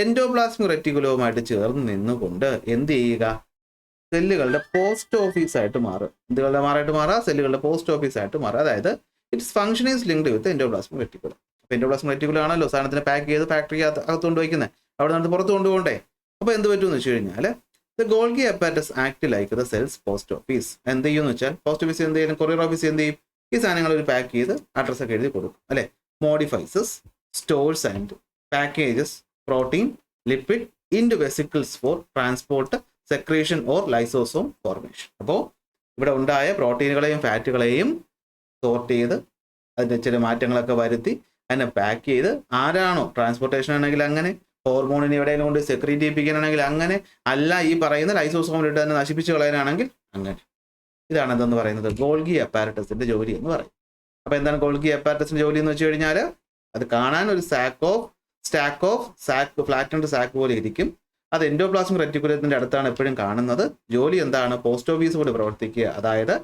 എൻഡോപ്ലാസ്മിക് റെറ്റിക്കുലവുമായിട്ട് ചേർന്ന് നിന്നുകൊണ്ട് എന്ത് ചെയ്യുക, സെല്ലുകളുടെ പോസ്റ്റ് ഓഫീസ് ആയിട്ട് മാറുക. എന്തുകളുടെ മാറുക, സെല്ലുകളുടെ പോസ്റ്റ് ഓഫീസ് ആയിട്ട് മാറുക. അതായത് it's function is linked with endoplasmic reticulum. അപ്പോൾ എൻഡോപ്ലാസ്മിക് റെറ്റിക്കുലം ആണല്ലോ സാധനത്തിന് പാക്ക് ചെയ്ത് ഫാക്ടറി അകത്ത് കൊണ്ടുവയ്ക്കുന്നത്, അവിടെ നിന്ന് പുറത്ത് കൊണ്ടുപോകണ്ടേ. അപ്പോൾ എന്ത് പറ്റുമെന്ന് വെച്ച് കഴിഞ്ഞാൽ the Golgi apparatus act like the cells post office. എന്ത് ചെയ്യുമെന്ന് വെച്ചാൽ പോസ്റ്റ് ഓഫീസ് എന്ത് ചെയ്യും, കൊറിയർ ഓഫീസ് എന്ത് ചെയ്യും, ഈ സാധനങ്ങൾ ഒരു പാക്ക് ചെയ്ത് അഡ്രസ് ഒക്കെ എഴുതി കൊടുക്കും അല്ലെ. Modifies, stores and packages protein, lipid into vesicles for transport, secretion or lysosome formation. അപ്പോൾ ഇവിടെ ഉണ്ടായ പ്രോട്ടീനുകളെയും ഫാറ്റുകളെയും സോർട്ട് ചെയ്ത് അതിൻ്റെ ചില മാറ്റങ്ങളൊക്കെ വരുത്തി അതിനെ പാക്ക് ചെയ്ത് ആരാണോ ട്രാൻസ്പോർട്ടേഷൻ ആണെങ്കിൽ അങ്ങനെ, ഹോർമോണിനെ എവിടെയെങ്കിലും കൊണ്ട് സെക്രീറ്റ് ചെയ്യിപ്പിക്കാനാണെങ്കിൽ അങ്ങനെ, അല്ല ഈ പറയുന്ന ലൈസോസോമിലിട്ട് തന്നെ നശിപ്പിച്ച് കളയാനാണെങ്കിൽ അങ്ങനെ. ഇതാണ് എന്തെന്ന് പറയുന്നത് ഗോൾഗി അപ്പാരറ്റസിന്റെ ജോലി എന്ന് പറയും. അപ്പൊ എന്താണ് ഗോൾഗി അപ്പാരറ്റസിന്റെ ജോലി എന്ന് വെച്ച് കഴിഞ്ഞാൽ അത് കാണാൻ ഒരു സ്റ്റാക്ക് ഓഫ് ഫ്ലാറ്റൻഡ് സാക്ക് പോലെ ഇരിക്കും. അത് എൻഡോപ്ലാസ്മിക് റെറ്റിക്കുലത്തിന്റെ അടുത്താണ് എപ്പോഴും കാണുന്നത്. ജോലി എന്താണ്, പോസ്റ്റ് ഓഫീസ് പോലെ പ്രവർത്തിക്കുക. അതായത്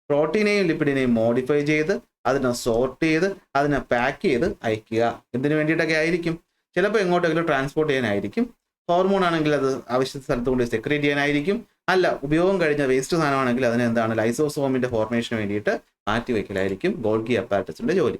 പ്രോട്ടീനെയും ലിപ്പിഡിനെയും മോഡിഫൈ ചെയ്ത് അതിനെ സോർട്ട് ചെയ്ത് അതിനെ പാക്ക് ചെയ്ത് അയക്കുക. എന്തിനു വേണ്ടിയിട്ടൊക്കെ ആയിരിക്കും, ചിലപ്പോൾ എങ്ങോട്ടെങ്കിലും ട്രാൻസ്പോർട്ട് ചെയ്യാനായിരിക്കും. ഹോർമോൺ ആണെങ്കിൽ അത് ആവശ്യ സ്ഥലത്ത് കൊണ്ട് സെക്രീറ്റ് ചെയ്യാനായിരിക്കും. അല്ല, ഉപയോഗം കഴിഞ്ഞ വേസ്റ്റ് സാധനമാണെങ്കിൽ അതിന് എന്താണ് ലൈസോസോമിന്റെ ഫോർമേഷന് വേണ്ടിയിട്ട് മാറ്റി വയ്ക്കലായിരിക്കും ഗോൾഗി അപ്പാരറ്റസിന്റെ ജോലി.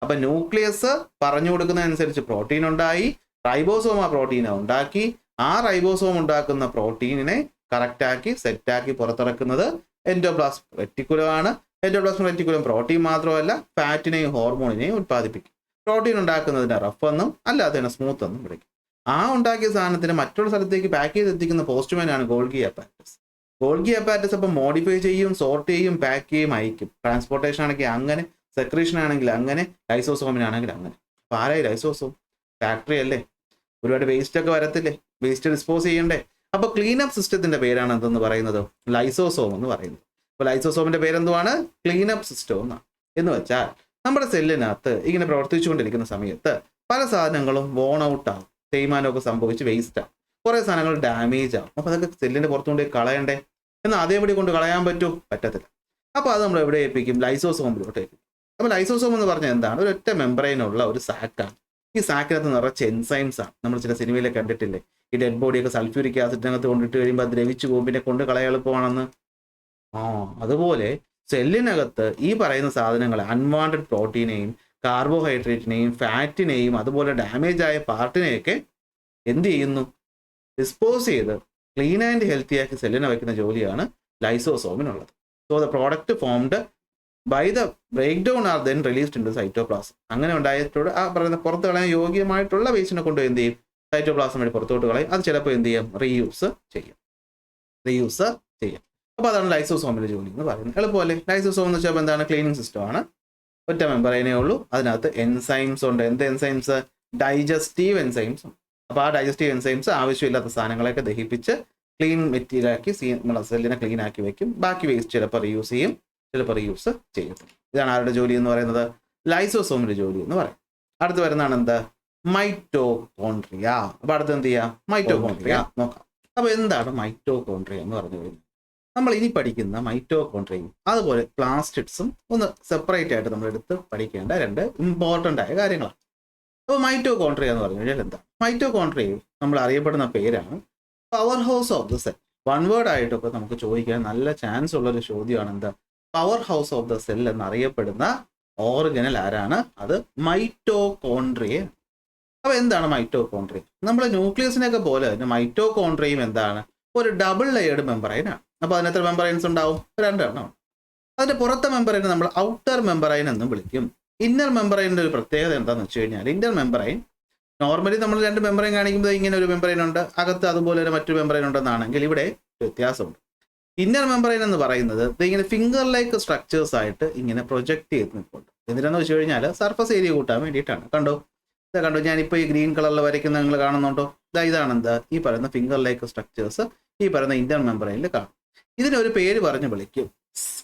അപ്പൊ ന്യൂക്ലിയസ് പറഞ്ഞു കൊടുക്കുന്നതനുസരിച്ച് പ്രോട്ടീൻ ഉണ്ടായി, റൈബോസോം ആ പ്രോട്ടീനെ ഉണ്ടാക്കി, ആ റൈബോസോം ഉണ്ടാക്കുന്ന പ്രോട്ടീനിനെ കറക്റ്റാക്കി സെറ്റാക്കി പുറത്തിറക്കുന്നത് എൻഡോപ്ലാസ്മിക് റെറ്റിക്കുലമാണ്. എൻഡോപ്ലാസ്മിക് റെറ്റിക്കുലം പ്രോട്ടീൻ മാത്രമല്ല ഫാറ്റിനെയും ഹോർമോണിനെയും ഉത്പാദിപ്പിക്കും. പ്രോട്ടീൻ ഉണ്ടാക്കുന്നതിനെ റഫ് എന്നും അല്ലാത്തതിനെ സ്മൂത്ത് എന്നും വിളിക്കും. ആ ഉണ്ടാക്കിയ സാധനത്തിന് മറ്റൊരു സ്ഥലത്തേക്ക് പാക്ക് ചെയ്ത് എത്തിക്കുന്ന പോസ്റ്റ്മാനാണ് ഗോൾഗി അപ്പാരറ്റസ്. ഗോൾഗി അപ്പാരറ്റസ് അപ്പം മോഡിഫൈ ചെയ്യും, സോർട്ട് ചെയ്യും, പാക്ക് ചെയ്യും, അയക്കും. ട്രാൻസ്പോർട്ടേഷൻ ആണെങ്കിൽ അങ്ങനെ, സെക്രീഷൻ ആണെങ്കിൽ അങ്ങനെ, ലൈസോസോമിനാണെങ്കിൽ അങ്ങനെ. അപ്പോൾ ആരായി ലൈസോസോം? ഫാക്ടറി അല്ലേ, ഒരുപാട് വേസ്റ്റ് ഒക്കെ വരത്തില്ലേ, വേസ്റ്റ് ഡിസ്പോസ് ചെയ്യണ്ടേ. അപ്പോൾ ക്ലീനപ്പ് സിസ്റ്റത്തിന്റെ പേരാണ് എന്തെന്ന് പറയുന്നത്, ലൈസോസോം എന്ന് പറയുന്നത്. അപ്പോൾ ലൈസോസോമിന്റെ പേരെന്തുവാണ്, ക്ലീനപ്പ് സിസ്റ്റം എന്നാണ്. എന്ന് വെച്ചാൽ നമ്മുടെ സെല്ലിനകത്ത് ഇങ്ങനെ പ്രവർത്തിച്ചുകൊണ്ടിരിക്കുന്ന സമയത്ത് പല സാധനങ്ങളും വോൺ ഔട്ട് ആകും, തേയ്മാനമൊക്കെ സംഭവിച്ച് വേസ്റ്റ് ആകും, കുറേ സാധനങ്ങൾ ഡാമേജ് ആകും. അപ്പോൾ അതൊക്കെ സെല്ലിന്റെ പുറത്തുകൊണ്ട് കളയണ്ടേ. എന്നാൽ അതേപടി കൊണ്ട് കളയാൻ പറ്റത്തില്ല. അപ്പോൾ അത് നമ്മൾ എവിടെ ഏൽപ്പിക്കും, ലൈസോസോമിലോട്ട് ഏൽപ്പിക്കും. അപ്പോൾ ലൈസോസോം എന്ന് പറഞ്ഞാൽ എന്താണ്, ഒരു ഒറ്റ മെമ്പറൈനുള്ള ഒരു സാക്കാണ്. ഈ സാക്കിനകത്ത് നിറച്ച് എൻസൈംസ് ആണ്. നമ്മൾ ചില സിനിമയിലൊക്കെ കണ്ടിട്ടില്ലേ, ഈ ഡെഡ് ബോഡിയൊക്കെ സൾഫ്യൂരിക് ആസിഡിനകത്ത് കൊണ്ടിട്ട് കഴിയുമ്പോൾ അത് ദ്രവിച്ചു പോകും, പിന്നെ കൊണ്ട് കളയാൻ എളുപ്പമാണെന്ന്. അതുപോലെ സെല്ലിനകത്ത് ഈ പറയുന്ന സാധനങ്ങൾ അൺവാണ്ടഡ് പ്രോട്ടീനെയും കാർബോഹൈഡ്രേറ്റിനെയും ഫാറ്റിനെയും അതുപോലെ ഡാമേജ് ആയ പാർട്ടിനെയൊക്കെ എന്ത് ചെയ്യുന്നു, ഡിസ്പോസ് ചെയ്ത് ക്ലീൻ ആൻഡ് ഹെൽത്തി ആക്കി സെല്ലിനെ വയ്ക്കുന്ന ജോലിയാണ് ലൈസോസോമിനുള്ളത്. So the product formed by the break down are then released into cytoplasm. അങ്ങനെ ഉണ്ടായിട്ടുള്ള ആ പറയുന്ന പുറത്ത് കളയാൻ യോഗ്യമായിട്ടുള്ള വേസ്റ്റിനെ കൊണ്ട് എന്ത് ചെയ്യും, സൈറ്റോപ്ലാസം വഴി പുറത്തോട്ട് കളയും. അത് ചിലപ്പോൾ എന്ത് ചെയ്യും, റീയൂസ് ചെയ്യും. അപ്പോൾ അതാണ് ലൈസോസോമിന്റെ ജോലി എന്ന് പറയുന്നത്. എളുപ്പമല്ലേ. ലൈസോസോം എന്ന് വെച്ചാൽ എന്താണ്, ക്ലീനിങ് സിസ്റ്റം ആണ്. ഒറ്റ മെമ്പറൈനേ ഉള്ളൂ. അതിനകത്ത് എൻസൈംസ് ഉണ്ട്. എന്ത് എൻസൈംസ്, ഡൈജസ്റ്റീവ് എൻസൈംസ് ഉണ്ട്. അപ്പോൾ ആ ഡൈജസ്റ്റീവ് എൻസൈംസ് ആവശ്യമില്ലാത്ത സാധനങ്ങളൊക്കെ ദഹിപ്പിച്ച് ക്ലീൻ മെറ്റീരിയൽ ആക്കി നമ്മുടെ സെല്ലിനെ ക്ലീൻ ആക്കി വെക്കും. ബാക്കി വേസ്റ്റ് ചിലപ്പോൾ റീയൂസ് ചെയ്യും, ചിലപ്പോൾ റീയൂസ് ചെയ്യും. ഇതാണ് ആരുടെ ജോലി എന്ന് പറയുന്നത്, ലൈസോസോമിന്റെ ജോലി എന്ന് പറയും. അടുത്ത് വരുന്നതാണ് എന്ത്, മൈറ്റോകോൺട്രിയ. അപ്പോൾ അടുത്ത് എന്ത് ചെയ്യാം, മൈറ്റോകോൺട്രിയ നോക്കാം. അപ്പോൾ എന്താണ് മൈറ്റോകോൺട്രിയ എന്ന് പറഞ്ഞു കഴിഞ്ഞാൽ, നമ്മൾ ഇനി പഠിക്കുന്ന മൈറ്റോകോൺട്രിയയും അതുപോലെ പ്ലാസ്റ്റിഡ്സും ഒന്ന് സെപ്പറേറ്റ് ആയിട്ട് നമ്മൾ എടുത്ത് പഠിക്കേണ്ട രണ്ട് ഇമ്പോർട്ടൻ്റ് ആയ കാര്യങ്ങളാണ്. അപ്പോൾ മൈറ്റോകോൺട്രിയ എന്ന് പറഞ്ഞു കഴിഞ്ഞാൽ എന്താ, മൈറ്റോകോൺട്രിയയിൽ നമ്മൾ അറിയപ്പെടുന്ന പേരാണ് power house of the cell. One word ആയിട്ടൊക്കെ നമുക്ക് ചോദിക്കാൻ നല്ല ചാൻസ് ഉള്ളൊരു ചോദ്യമാണ് എന്താ, power house of the cell എന്നറിയപ്പെടുന്ന ഓർഗനൽ ആരാണ്, അത് മൈറ്റോകോൺട്രിയ. അപ്പോൾ എന്താണ് മൈറ്റോകോൺട്രിയ? നമ്മൾ ന്യൂക്ലിയസിനൊക്കെ പോലെ തന്നെ മൈറ്റോകോൺട്രിയയും എന്താണ്, ഒരു ഡബിൾ ലെയേർഡ് മെമ്പറൈനാണ്. അപ്പോൾ അതിന് എത്ര മെമ്പറൈൻസ് ഉണ്ടാവും, 2 എണ്ണം. അതിന്റെ പുറത്തെ മെമ്പറൈനെ നമ്മൾ ഔട്ടർ മെമ്പറൈൻ എന്നും വിളിക്കും. ഇന്നർ മെമ്പറൈനിന്റെ ഒരു പ്രത്യേകത എന്താണെന്ന് വെച്ച് കഴിഞ്ഞാൽ, ഇന്നർ മെമ്പറൈൻ നോർമലി നമ്മൾ 2 മെമ്പറൈൻ കാണിക്കുമ്പോൾ ഇങ്ങനെ ഒരു മെമ്പറൈൻ ഉണ്ട്, അകത്ത് അതുപോലെ ഒരു മറ്റൊരു മെമ്പറൈൻ ഉണ്ടെന്നാണെങ്കിൽ ഇവിടെ വ്യത്യാസമുണ്ട്. ഇന്നർ മെമ്പറൈൻ എന്ന് പറയുന്നത് ഇങ്ങനെ ഫിംഗർ ലൈക്ക് സ്ട്രക്ചേഴ്സ് ആയിട്ട് ഇങ്ങനെ പ്രൊജക്ട് ചെയ്ത് നിൽക്കുന്നുണ്ട്. എന്തിനാന്ന് വെച്ച് കഴിഞ്ഞാൽ സർഫസ് ഏരിയ കൂട്ടാൻ വേണ്ടിയിട്ടാണ്. കണ്ടോ, ഞാനിപ്പോൾ ഈ ഗ്രീൻ കളറിൽ വരയ്ക്കുന്ന നിങ്ങൾ കാണുന്നുണ്ടോ, ഇതാണ് എന്താ, ഈ പറയുന്ന ഫിംഗർ ലൈക്ക് സ്ട്രക്ചേഴ്സ് ഈ പറയുന്ന ഇന്നർ മെമ്പറൈനിൽ കാണും. ഇതിനൊരു പേര് പറഞ്ഞ് വിളിക്കും,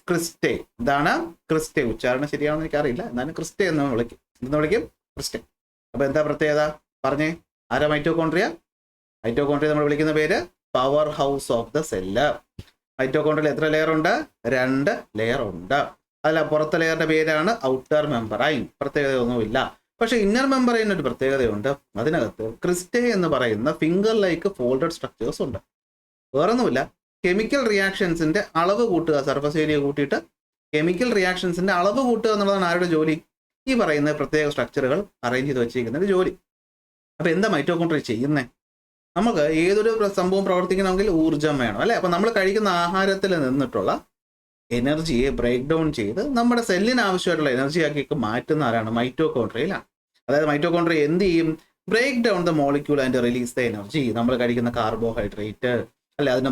ക്രിസ്റ്റേ. ഇതാണ് ക്രിസ്റ്റേ. ഉച്ചാരണം ശരിയാണെന്ന് എനിക്കറിയില്ല, എന്നാലും ക്രിസ്റ്റേ എന്ന് വിളിക്കും. എന്ന് വിളിക്കും ക്രിസ്റ്റേ. അപ്പൊ എന്താ പ്രത്യേകത പറഞ്ഞേ? ആരാ മൈറ്റോകോൺട്രിയ? മൈറ്റോകോൺട്രിയ നമ്മൾ വിളിക്കുന്ന പേര് power house of the cell. മൈറ്റോകോൺട്രിയയിൽ എത്ര ലെയർ ഉണ്ട്? 2 ലെയർ ഉണ്ട്. അതിൽ പുറത്തെ ലെയറിന്റെ പേരാണ് ഔട്ടർ മെമ്പറൈൻ. പ്രത്യേകതയൊന്നുമില്ല. പക്ഷെ ഇന്നർ മെമ്പറൈൻ ഒരു പ്രത്യേകതയുണ്ട്. അതിനകത്ത് ക്രിസ്റ്റേ എന്ന് പറയുന്ന ഫിംഗർ ലൈക്ക് ഫോൾഡഡ് സ്ട്രക്ചേഴ്സ് ഉണ്ട്. വേറൊന്നുമില്ല, കെമിക്കൽ റിയാക്ഷൻസിന്റെ അളവ് കൂട്ടുക, സർഫസ് ഏരിയ കൂട്ടിയിട്ട് കെമിക്കൽ റിയാക്ഷൻസിന്റെ അളവ് കൂട്ടുക എന്നുള്ളതാണ് ആരുടെ ജോലി? ഈ പറയുന്ന പ്രത്യേക സ്ട്രക്ചറുകൾ അറേഞ്ച് ചെയ്ത് വെച്ചിരിക്കുന്ന ഒരു ജോലി. അപ്പൊ എന്താ മൈറ്റോകോൺട്രിയ ചെയ്യുന്നത്? നമുക്ക് ഏതൊരു സംഭവം പ്രവർത്തിക്കണമെങ്കിൽ ഊർജ്ജം വേണം അല്ലെ? അപ്പൊ നമ്മൾ കഴിക്കുന്ന ആഹാരത്തിൽ നിന്നിട്ടുള്ള എനർജിയെ ബ്രേക്ക് ഡൗൺ ചെയ്ത് നമ്മുടെ സെല്ലിന് ആവശ്യമായിട്ടുള്ള എനർജി ആക്കി മാറ്റുന്ന ആരാണ്? മൈറ്റോകോൺട്രിയയിലാണ്. അതായത് മൈറ്റോകോൺട്രിയ എന്ത് ചെയ്യും? Break down the molecule and release the energy. നമ്മൾ കഴിക്കുന്ന കാർബോഹൈഡ്രേറ്റ് അല്ലെ, അതിനെ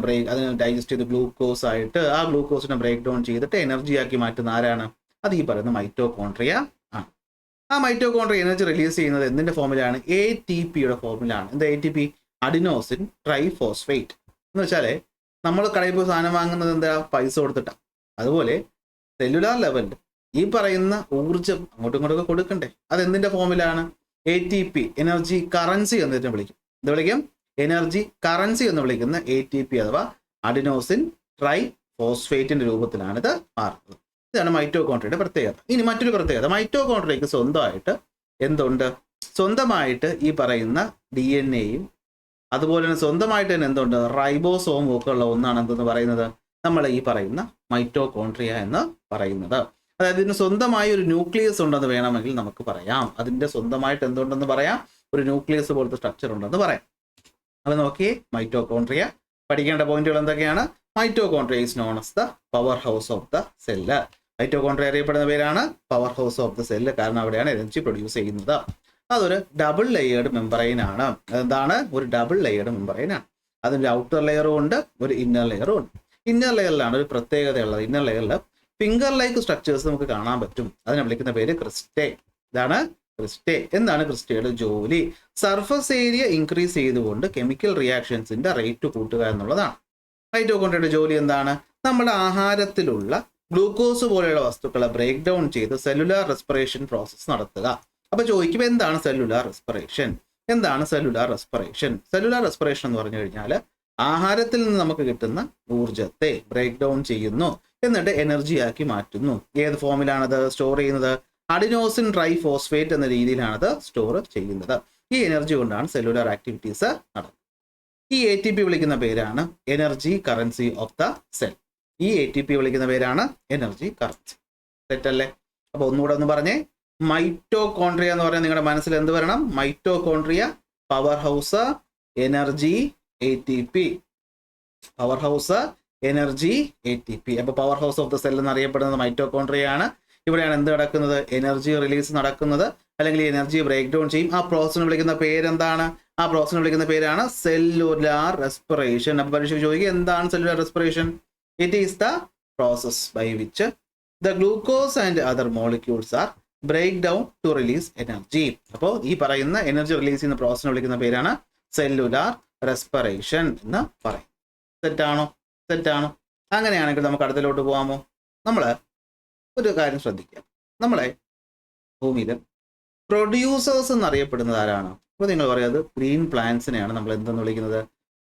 ഡൈജസ്റ്റ് ചെയ്ത് ഗ്ലൂക്കോസ് ആയിട്ട് ആ ഗ്ലൂക്കോസിനെ ബ്രേക്ക് ഡൗൺ ചെയ്തിട്ട് എനർജി ആക്കി മാറ്റുന്ന ആരാണ്? അത് ഈ പറയുന്ന മൈറ്റോകോൺട്രിയ ആണ്. ആ മൈറ്റോകോൺട്രിയ എനർജി റിലീസ് ചെയ്യുന്നത് എന്തിന്റെ ഫോമിലാണ്? ATPയുടെ ഫോമിലാണ്. എന്താ ATP? Adenosine triphosphate. എന്ന് വെച്ചാല് നമ്മൾ കടയിൽ പോയി സാധനം വാങ്ങുന്നത് എന്താ? പൈസ കൊടുത്തിട്ടാണ്. അതുപോലെ സെല്ലുലാർ ലെവലിൽ ഈ പറയുന്ന ഊർജം അങ്ങോട്ടും ഇങ്ങോട്ടൊക്കെ കൊടുക്കണ്ടേ? അത് എന്തിന്റെ ഫോമിലാണ്? ATP, എനർജി കറൻസി എന്നിട്ട് വിളിക്കും. എന്ത് വിളിക്കും? എനർജി കറൻസി എന്ന് വിളിക്കുന്ന ATP അഥവാ അഡിനോസിൻ ട്രൈഫോസ്ഫേറ്റിന്റെ രൂപത്തിലാണ് ഇത് മാറുന്നത്. ഇതാണ് മൈറ്റോകോൺട്രിയയുടെ പ്രത്യേകത. ഇനി മറ്റൊരു പ്രത്യേകത, മൈറ്റോകോൺട്രിയക്ക് സ്വന്തമായിട്ട് എന്തുണ്ട്? സ്വന്തമായിട്ട് ഈ പറയുന്ന DNA-യും അതുപോലെ തന്നെ സ്വന്തമായിട്ട് തന്നെ എന്തുണ്ട്? റൈബോസോമും ഒക്കെ ഉള്ള ഒന്നാണ് എന്തെന്ന് പറയുന്നത്? നമ്മൾ ഈ പറയുന്ന മൈറ്റോകോൺട്രിയ എന്ന് പറയുന്നത്. അതായത് ഇതിന് സ്വന്തമായി ഒരു ന്യൂക്ലിയസ് ഉണ്ടെന്ന് വേണമെങ്കിൽ നമുക്ക് പറയാം. അതിന്റെ സ്വന്തമായിട്ട് എന്തുണ്ടെന്ന് പറയാം? ഒരു ന്യൂക്ലിയസ് പോലത്തെ സ്ട്രക്ചർ ഉണ്ടെന്ന് പറയാം. അത് നോക്കിയേ, മൈറ്റോകോൺട്രിയ പഠിക്കേണ്ട പോയിന്റുകൾ എന്തൊക്കെയാണ്? Mitochondria is known as the power house of the cell. Mitochondria അറിയപ്പെടുന്ന പേരാണ് power house of the cell. കാരണം അവിടെയാണ് എനർജി പ്രൊഡ്യൂസ് ചെയ്യുന്നത്. അതൊരു ഡബിൾ ലെയേർഡ് മെമ്പറൈൻ ആണ്. എന്താണ്? ഒരു ഡബിൾ ലെയേർഡ് മെമ്പറൈൻ ആണ്. അതിൻ്റെ ഔട്ടർ ലെയറും ഉണ്ട്, ഒരു ഇന്നർ ലെയറും ഉണ്ട്. ഇന്നർ ലെയറിലാണ് ഒരു പ്രത്യേകതയുള്ളത്. ഇന്നർ ലെയറിൽ ഫിംഗർ ലൈക്ക് സ്ട്രക്ചേഴ്സ് നമുക്ക് കാണാൻ പറ്റും. അതിനെ വിളിക്കുന്ന പേര് ക്രിസ്റ്റേ. ഇതാണ് ക്രിസ്റ്റേ. എന്താണ് ക്രിസ്റ്റയുടെ ജോലി? സർഫസ് ഏരിയ ഇൻക്രീസ് ചെയ്തുകൊണ്ട് കെമിക്കൽ റിയാക്ഷൻസിന്റെ റേറ്റ് കൂട്ടുക എന്നുള്ളതാണ്. മൈറ്റോകോൺട്രിയയുടെ ജോലി എന്താണ്? നമ്മുടെ ആഹാരത്തിലുള്ള ഗ്ലൂക്കോസ് പോലെയുള്ള വസ്തുക്കളെ ബ്രേക്ക് ഡൗൺ ചെയ്ത് സെല്ലുലാർ റെസ്പിറേഷൻ പ്രോസസ്സ് നടത്തുക. അപ്പൊ ചോദിക്കും, എന്താണ് സെല്ലുലാർ റെസ്പിറേഷൻ? എന്താണ് സെല്ലുലാർ റെസ്പിറേഷൻ? സെല്ലുലാർ റെസ്പിറേഷൻ എന്ന് പറഞ്ഞു കഴിഞ്ഞാൽ ആഹാരത്തിൽ നിന്ന് നമുക്ക് കിട്ടുന്ന ഊർജത്തെ ബ്രേക്ക് ഡൗൺ ചെയ്യുന്നു, എന്നിട്ട് എനർജി ആക്കി മാറ്റുന്നു. ഏത് ഫോമിലാണത് സ്റ്റോർ ചെയ്യുന്നത്? അഡിനോസിൻ ട്രൈഫോസ്ഫേറ്റ് എന്ന രീതിയിലാണത് സ്റ്റോർ ചെയ്യുന്നത്. ഈ എനർജി കൊണ്ടാണ് സെല്ലുലാർ ആക്ടിവിറ്റീസ് നടക്കുന്നത്. ഈ ATP വിളിക്കുന്ന പേരാണ് energy currency of the cell. ഈ ATP വിളിക്കുന്ന പേരാണ് എനർജി കറൻസി. തെറ്റല്ലേ? അപ്പൊ ഒന്നുകൂടെ ഒന്ന് പറഞ്ഞേ. മൈറ്റോകോൺട്രിയ എന്ന് പറഞ്ഞാൽ നിങ്ങളുടെ മനസ്സിൽ എന്ത് വരണം? Mitochondria, power house, energy, ATP. Power house, energy, ATP. അപ്പൊ power house of the cell എന്നറിയപ്പെടുന്നത് മൈറ്റോകോൺട്രിയ ആണ്. ഇവിടെയാണ് എന്ത് നടക്കുന്നത്? എനർജി റിലീസ് നടക്കുന്നത്, അല്ലെങ്കിൽ എനർജി ബ്രേക്ക് ഡൗൺ ചെയ്യും. ആ പ്രോസസ്സിനെ വിളിക്കുന്ന പേരെന്താണ്? ആ പ്രോസസ്സിനെ വിളിക്കുന്ന പേരാണ് സെല്ലുലാർ റെസ്പിറേഷൻ. അപ്പൊ പരീക്ഷ ചോദിക്കുക, എന്താണ് cellular respiration? It is the process by which the glucose and other molecules are break down to release energy. അപ്പോൾ ഈ പറയുന്ന എനർജി റിലീസ് ചെയ്യുന്ന പ്രോസസ്സിനെ വിളിക്കുന്ന പേരാണ് സെല്ലുലാർ റെസ്പിറേഷൻ എന്ന് പറയും. തെറ്റാണോ? തെറ്റാണോ? അങ്ങനെയാണെങ്കിൽ നമുക്ക് അടുത്തിലോട്ട് പോകാമോ? നമ്മൾ ഒരു കാര്യം ശ്രദ്ധിക്കാം. നമ്മളെ ഭൂമിയിൽ പ്രൊഡ്യൂസേഴ്സ് എന്നറിയപ്പെടുന്നത് ആരാണ്? അപ്പോൾ നിങ്ങൾ പറയാത് ഗ്രീൻ പ്ലാന്റ്സിനെയാണ് നമ്മൾ എന്തെന്ന് വിളിക്കുന്നത്?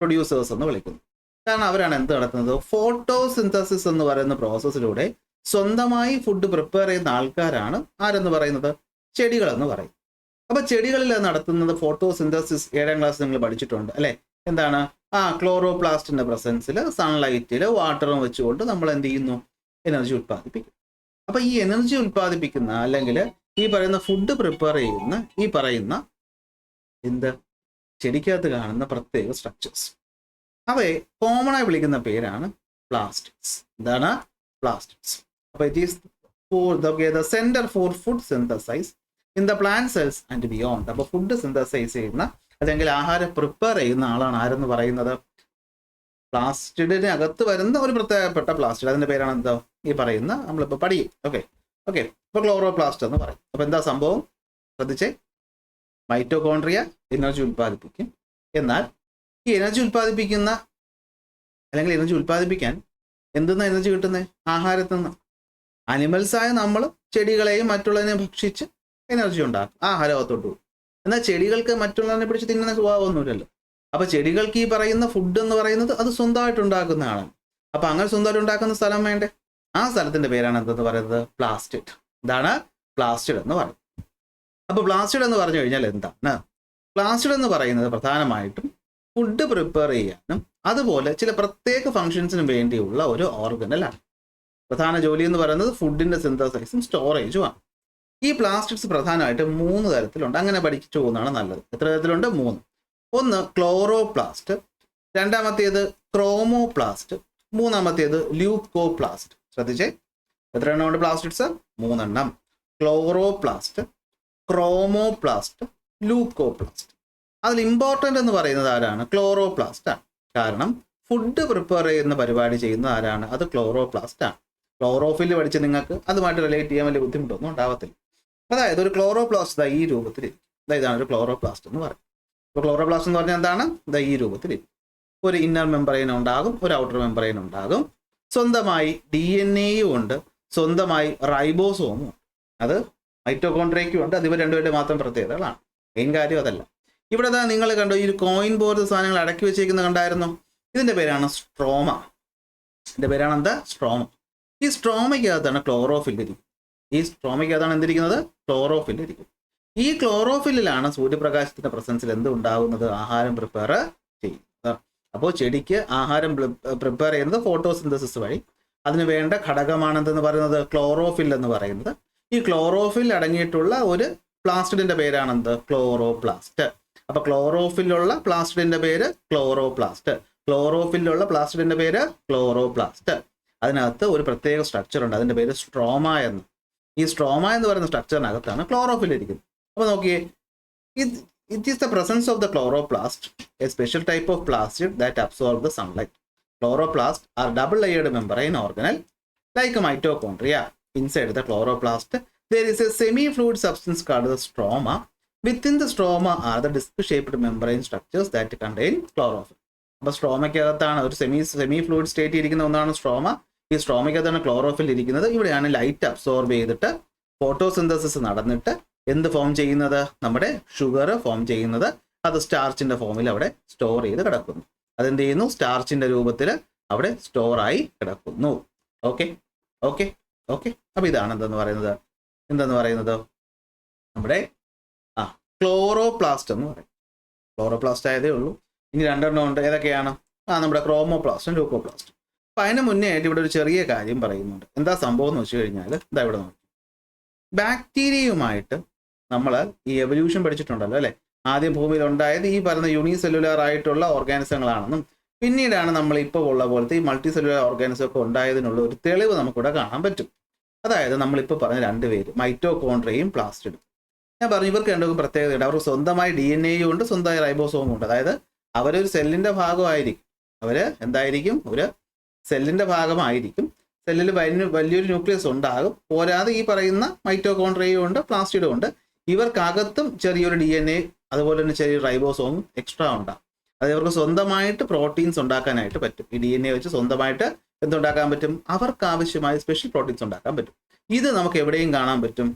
പ്രൊഡ്യൂസേഴ്സ് എന്ന് വിളിക്കുന്നത്. കാരണം അവരാണ് എന്ത് നടത്തുന്നത്? ഫോട്ടോസിന്തസിസ് എന്ന് പറയുന്ന പ്രോസസ്സിലൂടെ സ്വന്തമായി ഫുഡ് പ്രിപ്പയർ ചെയ്യുന്ന ആൾക്കാരാണ് ആരെന്ന് പറയുന്നത്? ചെടികളെന്ന് പറയും. അപ്പൊ ചെടികളിൽ നടത്തുന്നത് ഫോട്ടോസിന്തസിസ് 7ാം ക്ലാസ് നിങ്ങൾ പഠിച്ചിട്ടുണ്ട് അല്ലെ? എന്താണ്? ക്ലോറോപ്ലാസ്റ്റിന്റെ പ്രസൻസിൽ സൺലൈറ്റിൽ വാട്ടറും വെച്ചുകൊണ്ട് നമ്മൾ എന്ത് ചെയ്യുന്നു? എനർജി ഉത്പാദിപ്പിക്കും. അപ്പൊ ഈ എനർജി ഉത്പാദിപ്പിക്കുന്ന അല്ലെങ്കിൽ ഈ പറയുന്ന ഫുഡ് പ്രിപ്പയർ ചെയ്യുന്ന ഈ പറയുന്ന ചെടിക്കകത്ത് കാണുന്ന പ്രത്യേക സ്ട്രക്ചേഴ്സ്, അവയെ കോമൺ ആയി വിളിക്കുന്ന പേരാണ് പ്ലാസ്റ്റിഡ്സ്. എന്താണ്? പ്ലാസ്റ്റിഡ്സ്. അപ്പൊ it is the centre for food synthesise in the plant cells and beyond. അപ്പൊ ഫുഡ് സിന്തസൈസ് ചെയ്യുന്ന അല്ലെങ്കിൽ ആഹാരം പ്രിപ്പയർ ചെയ്യുന്ന ആളാണ് ആരെന്ന് പറയുന്നത്? പ്ലാസ്റ്റിഡിന് അകത്ത് വരുന്ന ഒരു പ്രത്യേകപ്പെട്ട പ്ലാസ്റ്റിഡ്. അതിന്റെ പേരാണ് എന്താ? ഈ പറയുന്ന നമ്മളിപ്പോൾ പഠിക്കും. ഓക്കെ ഇപ്പൊ ക്ലോറോപ്ലാസ്റ്റ് എന്ന് പറയും. അപ്പൊ എന്താ സംഭവം? ശ്രദ്ധിച്ചേ. മൈറ്റോകോൺട്രിയ എനർജി ഉത്പാദിപ്പിക്കും. എന്നാൽ ഈ എനർജി ഉത്പാദിപ്പിക്കാൻ എന്തെന്നാ എനർജി കിട്ടുന്നത്? ആഹാരത്തിൽ നിന്ന്. അനിമൽസായ നമ്മൾ ചെടികളെയും മറ്റുള്ളതിനെ ഭക്ഷിച്ച് എനർജി ഉണ്ടാക്കും, ആഹാരത്തോട്ട് പോകും. എന്നാൽ ചെടികൾക്ക് മറ്റുള്ളതിനെ പിടിച്ച് തിന്നുന്ന സ്വഭാവമൊന്നുമില്ലല്ലോ. അപ്പൊ ചെടികൾക്ക് ഈ പറയുന്ന ഫുഡ് എന്ന് പറയുന്നത് അത് സ്വന്തമായിട്ട് ഉണ്ടാക്കുന്നതാണ്. അപ്പൊ അങ്ങനെ സ്വന്തമായിട്ട് ഉണ്ടാക്കുന്ന സ്ഥലം വേണ്ടേ? ആ സ്ഥലത്തിന്റെ പേരാണ് എന്തെന്ന് പറയുന്നത്? പ്ലാസ്റ്റിഡ്. ഇതാണ് പ്ലാസ്റ്റിഡ് എന്ന് പറയുന്നത്. അപ്പൊ പ്ലാസ്റ്റിഡ് എന്ന് പറഞ്ഞു കഴിഞ്ഞാൽ എന്താണ്? പ്ലാസ്റ്റിഡ് എന്ന് പറയുന്നത് പ്രധാനമായിട്ടും ഫുഡ് പ്രിപ്പയർ ചെയ്യാനും അതുപോലെ ചില പ്രത്യേക ഫംഗ്ഷൻസിനും വേണ്ടിയുള്ള ഒരു ഓർഗനലാണ്. പ്രധാന ജോലി എന്ന് പറയുന്നത് ഫുഡിന്റെ സിന്തസൈസും സ്റ്റോറേജുമാണ്. ഈ പ്ലാസ്റ്റിക്സ് പ്രധാനമായിട്ടും 3 തരത്തിലുണ്ട്. അങ്ങനെ പഠിച്ചു പോകുന്നതാണ് നല്ലത്. എത്ര തരത്തിലുണ്ട്? 3. ഒന്ന് ക്ലോറോപ്ലാസ്റ്റ്, രണ്ടാമത്തേത് ക്രോമോപ്ലാസ്റ്റ്, മൂന്നാമത്തേത് ല്യൂക്കോപ്ലാസ്റ്റ്. ശ്രദ്ധിച്ചേ, എത്ര എണ്ണം ഉണ്ട് പ്ലാസ്റ്റിക്സ്? 3 എണ്ണം. Chloroplast, chromoplast, leucoplast. അതിൽ ഇമ്പോർട്ടൻ്റ് എന്ന് പറയുന്നത് ആരാണ്? ക്ലോറോപ്ലാസ്റ്റ് ആണ്. കാരണം ഫുഡ് പ്രിപ്പയർ ചെയ്യുന്ന പരിപാടി ചെയ്യുന്ന ആരാണ്? അത് ക്ലോറോപ്ലാസ്റ്റ് ആണ്. ക്ലോറോഫിൽ പഠിച്ച് നിങ്ങൾക്ക് അതുമായിട്ട് റിലേറ്റ് ചെയ്യാൻ വലിയ ബുദ്ധിമുട്ടൊന്നും ഉണ്ടാവത്തില്ല. അതായത് ഒരു ക്ലോറോപ്ലാസ്റ്റ് ഈ രൂപത്തിലിരിക്കും. ഇതാണ് ഒരു ക്ലോറോപ്ലാസ്റ്റ് എന്ന് പറയുന്നത്. ഇപ്പോൾ ക്ലോറോപ്ലാസ്റ്റ് എന്ന് പറഞ്ഞാൽ എന്താണ്? ഈ രൂപത്തിലിരിക്കും. ഒരു ഇന്നർ മെമ്പറൈൻ ഉണ്ടാകും, ഒരു ഔട്ടർ മെമ്പറൈൻ ഉണ്ടാകും. സ്വന്തമായി DNA ഉണ്ട്, സ്വന്തമായി റൈബോസോമും ഉണ്ട്. അത് മൈറ്റോകോൺട്രിയയ്ക്കും ഉണ്ട്. അത് ഇവർ രണ്ടുപേരുടെ മാത്രം പ്രത്യേകതകളാണ്. മെയിൻ കാര്യം അതല്ല. ഇവിടെ നിങ്ങൾ കണ്ടോ, ഈ ഒരു കോയിൻ പോലത്തെ സാധനങ്ങൾ അടക്കി വെച്ചേക്കുന്ന കണ്ടായിരുന്നോ? ഇതിന്റെ പേരാണ് സ്ട്രോമ. ഇതിന്റെ പേരാണ് എന്താ? സ്ട്രോമ. ഈ സ്ട്രോമയ്ക്കകത്താണ് ക്ലോറോഫിൽ ഇരിക്കുന്നത്. ഈ സ്ട്രോമയ്ക്കകത്താണ് എന്തിരിക്കുന്നത്? ക്ലോറോഫിൽ ഇരിക്കും. ഈ ക്ലോറോഫില്ലിലാണ് സൂര്യപ്രകാശത്തിന്റെ പ്രസൻസിൽ എന്ത് ഉണ്ടാകുന്നത്? ആഹാരം പ്രിപ്പയർ ചെയ്യുന്നത്. അപ്പോൾ ചെടിക്ക് ആഹാരം പ്രിപ്പയർ ചെയ്യുന്നത് ഫോട്ടോസിന്തസിസ് വഴി. അതിന് വേണ്ട ഘടകമാണെന്തെന്ന് പറയുന്നത്? ക്ലോറോഫിൽ എന്ന് പറയുന്നത്. ഈ ക്ലോറോഫിൽ അടങ്ങിയിട്ടുള്ള ഒരു പ്ലാസ്റ്റിഡിന്റെ പേരാണെന്ത്? ക്ലോറോപ്ലാസ്റ്റ്. അപ്പൊ ക്ലോറോഫിലുള്ള പ്ലാസ്റ്റിഡിന്റെ പേര് ക്ലോറോപ്ലാസ്റ്റ്, ക്ലോറോഫിലുള്ള പ്ലാസ്റ്റിഡിന്റെ പേര് ക്ലോറോപ്ലാസ്റ്റ്. അതിനകത്ത് ഒരു പ്രത്യേക സ്ട്രക്ചർ ഉണ്ട്, അതിന്റെ പേര് സ്ട്രോമ എന്ന്. ഈ സ്ട്രോമ എന്ന് പറയുന്ന സ്ട്രക്ചറിനകത്താണ് ക്ലോറോഫിൽ ഇരിക്കുന്നത്. അപ്പൊ നോക്കിയേ, it is the presence of the chloroplast, a special type of plastid that absorb the sunlight. Chloroplasts are double-layered membrane organelle like a mitochondria. Inside the chloroplast, there is a semi-fluid substance called the stroma. Within the stroma are the disc-shaped membrane structures that contain chlorophyll. അപ്പോൾ സ്ട്രോമയ്ക്കകത്താണ് ഒരു semi fluid state ഇരിക്കുന്ന ഒന്നാണ് stroma. ഈ സ്ട്രോമയ്ക്കകത്താണ് chlorophyll ഇരിക്കുന്നത്. ഇവിടെയാണ് light absorb ചെയ്തിട്ട് photosynthesis നടന്നിട്ട് എന്ത് ഫോം ചെയ്യുന്നത്? നമ്മുടെ ഷുഗർ ഫോം ചെയ്യുന്നത്. അത് സ്റ്റാർച്ചിന്റെ ഫോമിൽ അവിടെ സ്റ്റോർ ചെയ്ത് കിടക്കുന്നു. അതെന്ത് ചെയ്യുന്നു? സ്റ്റാർച്ചിന്റെ രൂപത്തിൽ അവിടെ സ്റ്റോറായി കിടക്കുന്നു. Okay okay okay. അപ്പൊ ഇതാണ് എന്തെന്ന് പറയുന്നത്? നമ്മുടെ ക്ലോറോപ്ലാസ്റ്റ് എന്ന് പറയും. ക്ലോറോപ്ലാസ്റ്റ് ആയതേ ഉള്ളൂ. ഇനി 2 എണ്ണം ഉണ്ട്. ഏതൊക്കെയാണ്? നമ്മുടെ ക്രോമോപ്ലാസ്റ്റും ലൂക്കോപ്ലാസ്റ്റും. അപ്പൊ അതിന് മുന്നേ ആയിട്ട് ഇവിടെ ഒരു ചെറിയ കാര്യം പറയുന്നുണ്ട്. എന്താ സംഭവം എന്ന് വെച്ച് കഴിഞ്ഞാൽ, ഇതാ ഇവിടെ നോക്കി. ബാക്ടീരിയയുമായിട്ട് നമ്മൾ ഈ എവല്യൂഷൻ പഠിച്ചിട്ടുണ്ടല്ലോ അല്ലെ? ആദ്യം ഭൂമിയിൽ ഉണ്ടായത് ഈ പറയുന്ന യൂണിസെല്ലുലാർ ആയിട്ടുള്ള ഓർഗാനിസങ്ങളാണെന്നും പിന്നീടാണ് നമ്മൾ ഇപ്പോൾ ഉള്ള പോലത്തെ ഈ മൾട്ടി സെല്ലുലാർ ഓർഗാനിസം ഒക്കെ ഉണ്ടായതിനുള്ള ഒരു തെളിവ് നമുക്കിവിടെ കാണാൻ പറ്റും. അതായത് നമ്മളിപ്പോൾ പറഞ്ഞ 2 പേര്, മൈറ്റോകോൺട്രിയയും പ്ലാസ്റ്റിഡും. ഞാൻ പറഞ്ഞു ഇവർക്ക് രണ്ടും പ്രത്യേകതയുണ്ട്. അവർക്ക് സ്വന്തമായി DNA ഉണ്ട്, സ്വന്തമായി റൈബോസോമും ഉണ്ട്. അതായത് അവരൊരു സെല്ലിന്റെ ഭാഗമായിരിക്കും. അവര് എന്തായിരിക്കും? ഒരു സെല്ലിന്റെ ഭാഗമായിരിക്കും. സെല്ലിൽ വലിയൊരു ന്യൂക്ലിയസ് ഉണ്ടാകും. പോരാതെ ഈ പറയുന്ന മൈറ്റോകോൺട്രിയയും ഉണ്ട്, പ്ലാസ്റ്റിഡും ഉണ്ട്. ഇവർക്കകത്തും ചെറിയൊരു DNA അതുപോലെ തന്നെ ചെറിയൊരു റൈബോസോമും എക്സ്ട്രാ ഉണ്ടാകും. അത് ഇവർക്ക് സ്വന്തമായിട്ട് പ്രോട്ടീൻസ് ഉണ്ടാക്കാനായിട്ട് പറ്റും. ഈ DNA വെച്ച് സ്വന്തമായിട്ട് എന്തുണ്ടാക്കാൻ പറ്റും? അവർക്ക് ആവശ്യമായ സ്പെഷ്യൽ പ്രോട്ടീൻസ് ഉണ്ടാക്കാൻ പറ്റും. ഇത് നമുക്ക് എവിടെയും കാണാൻ പറ്റും.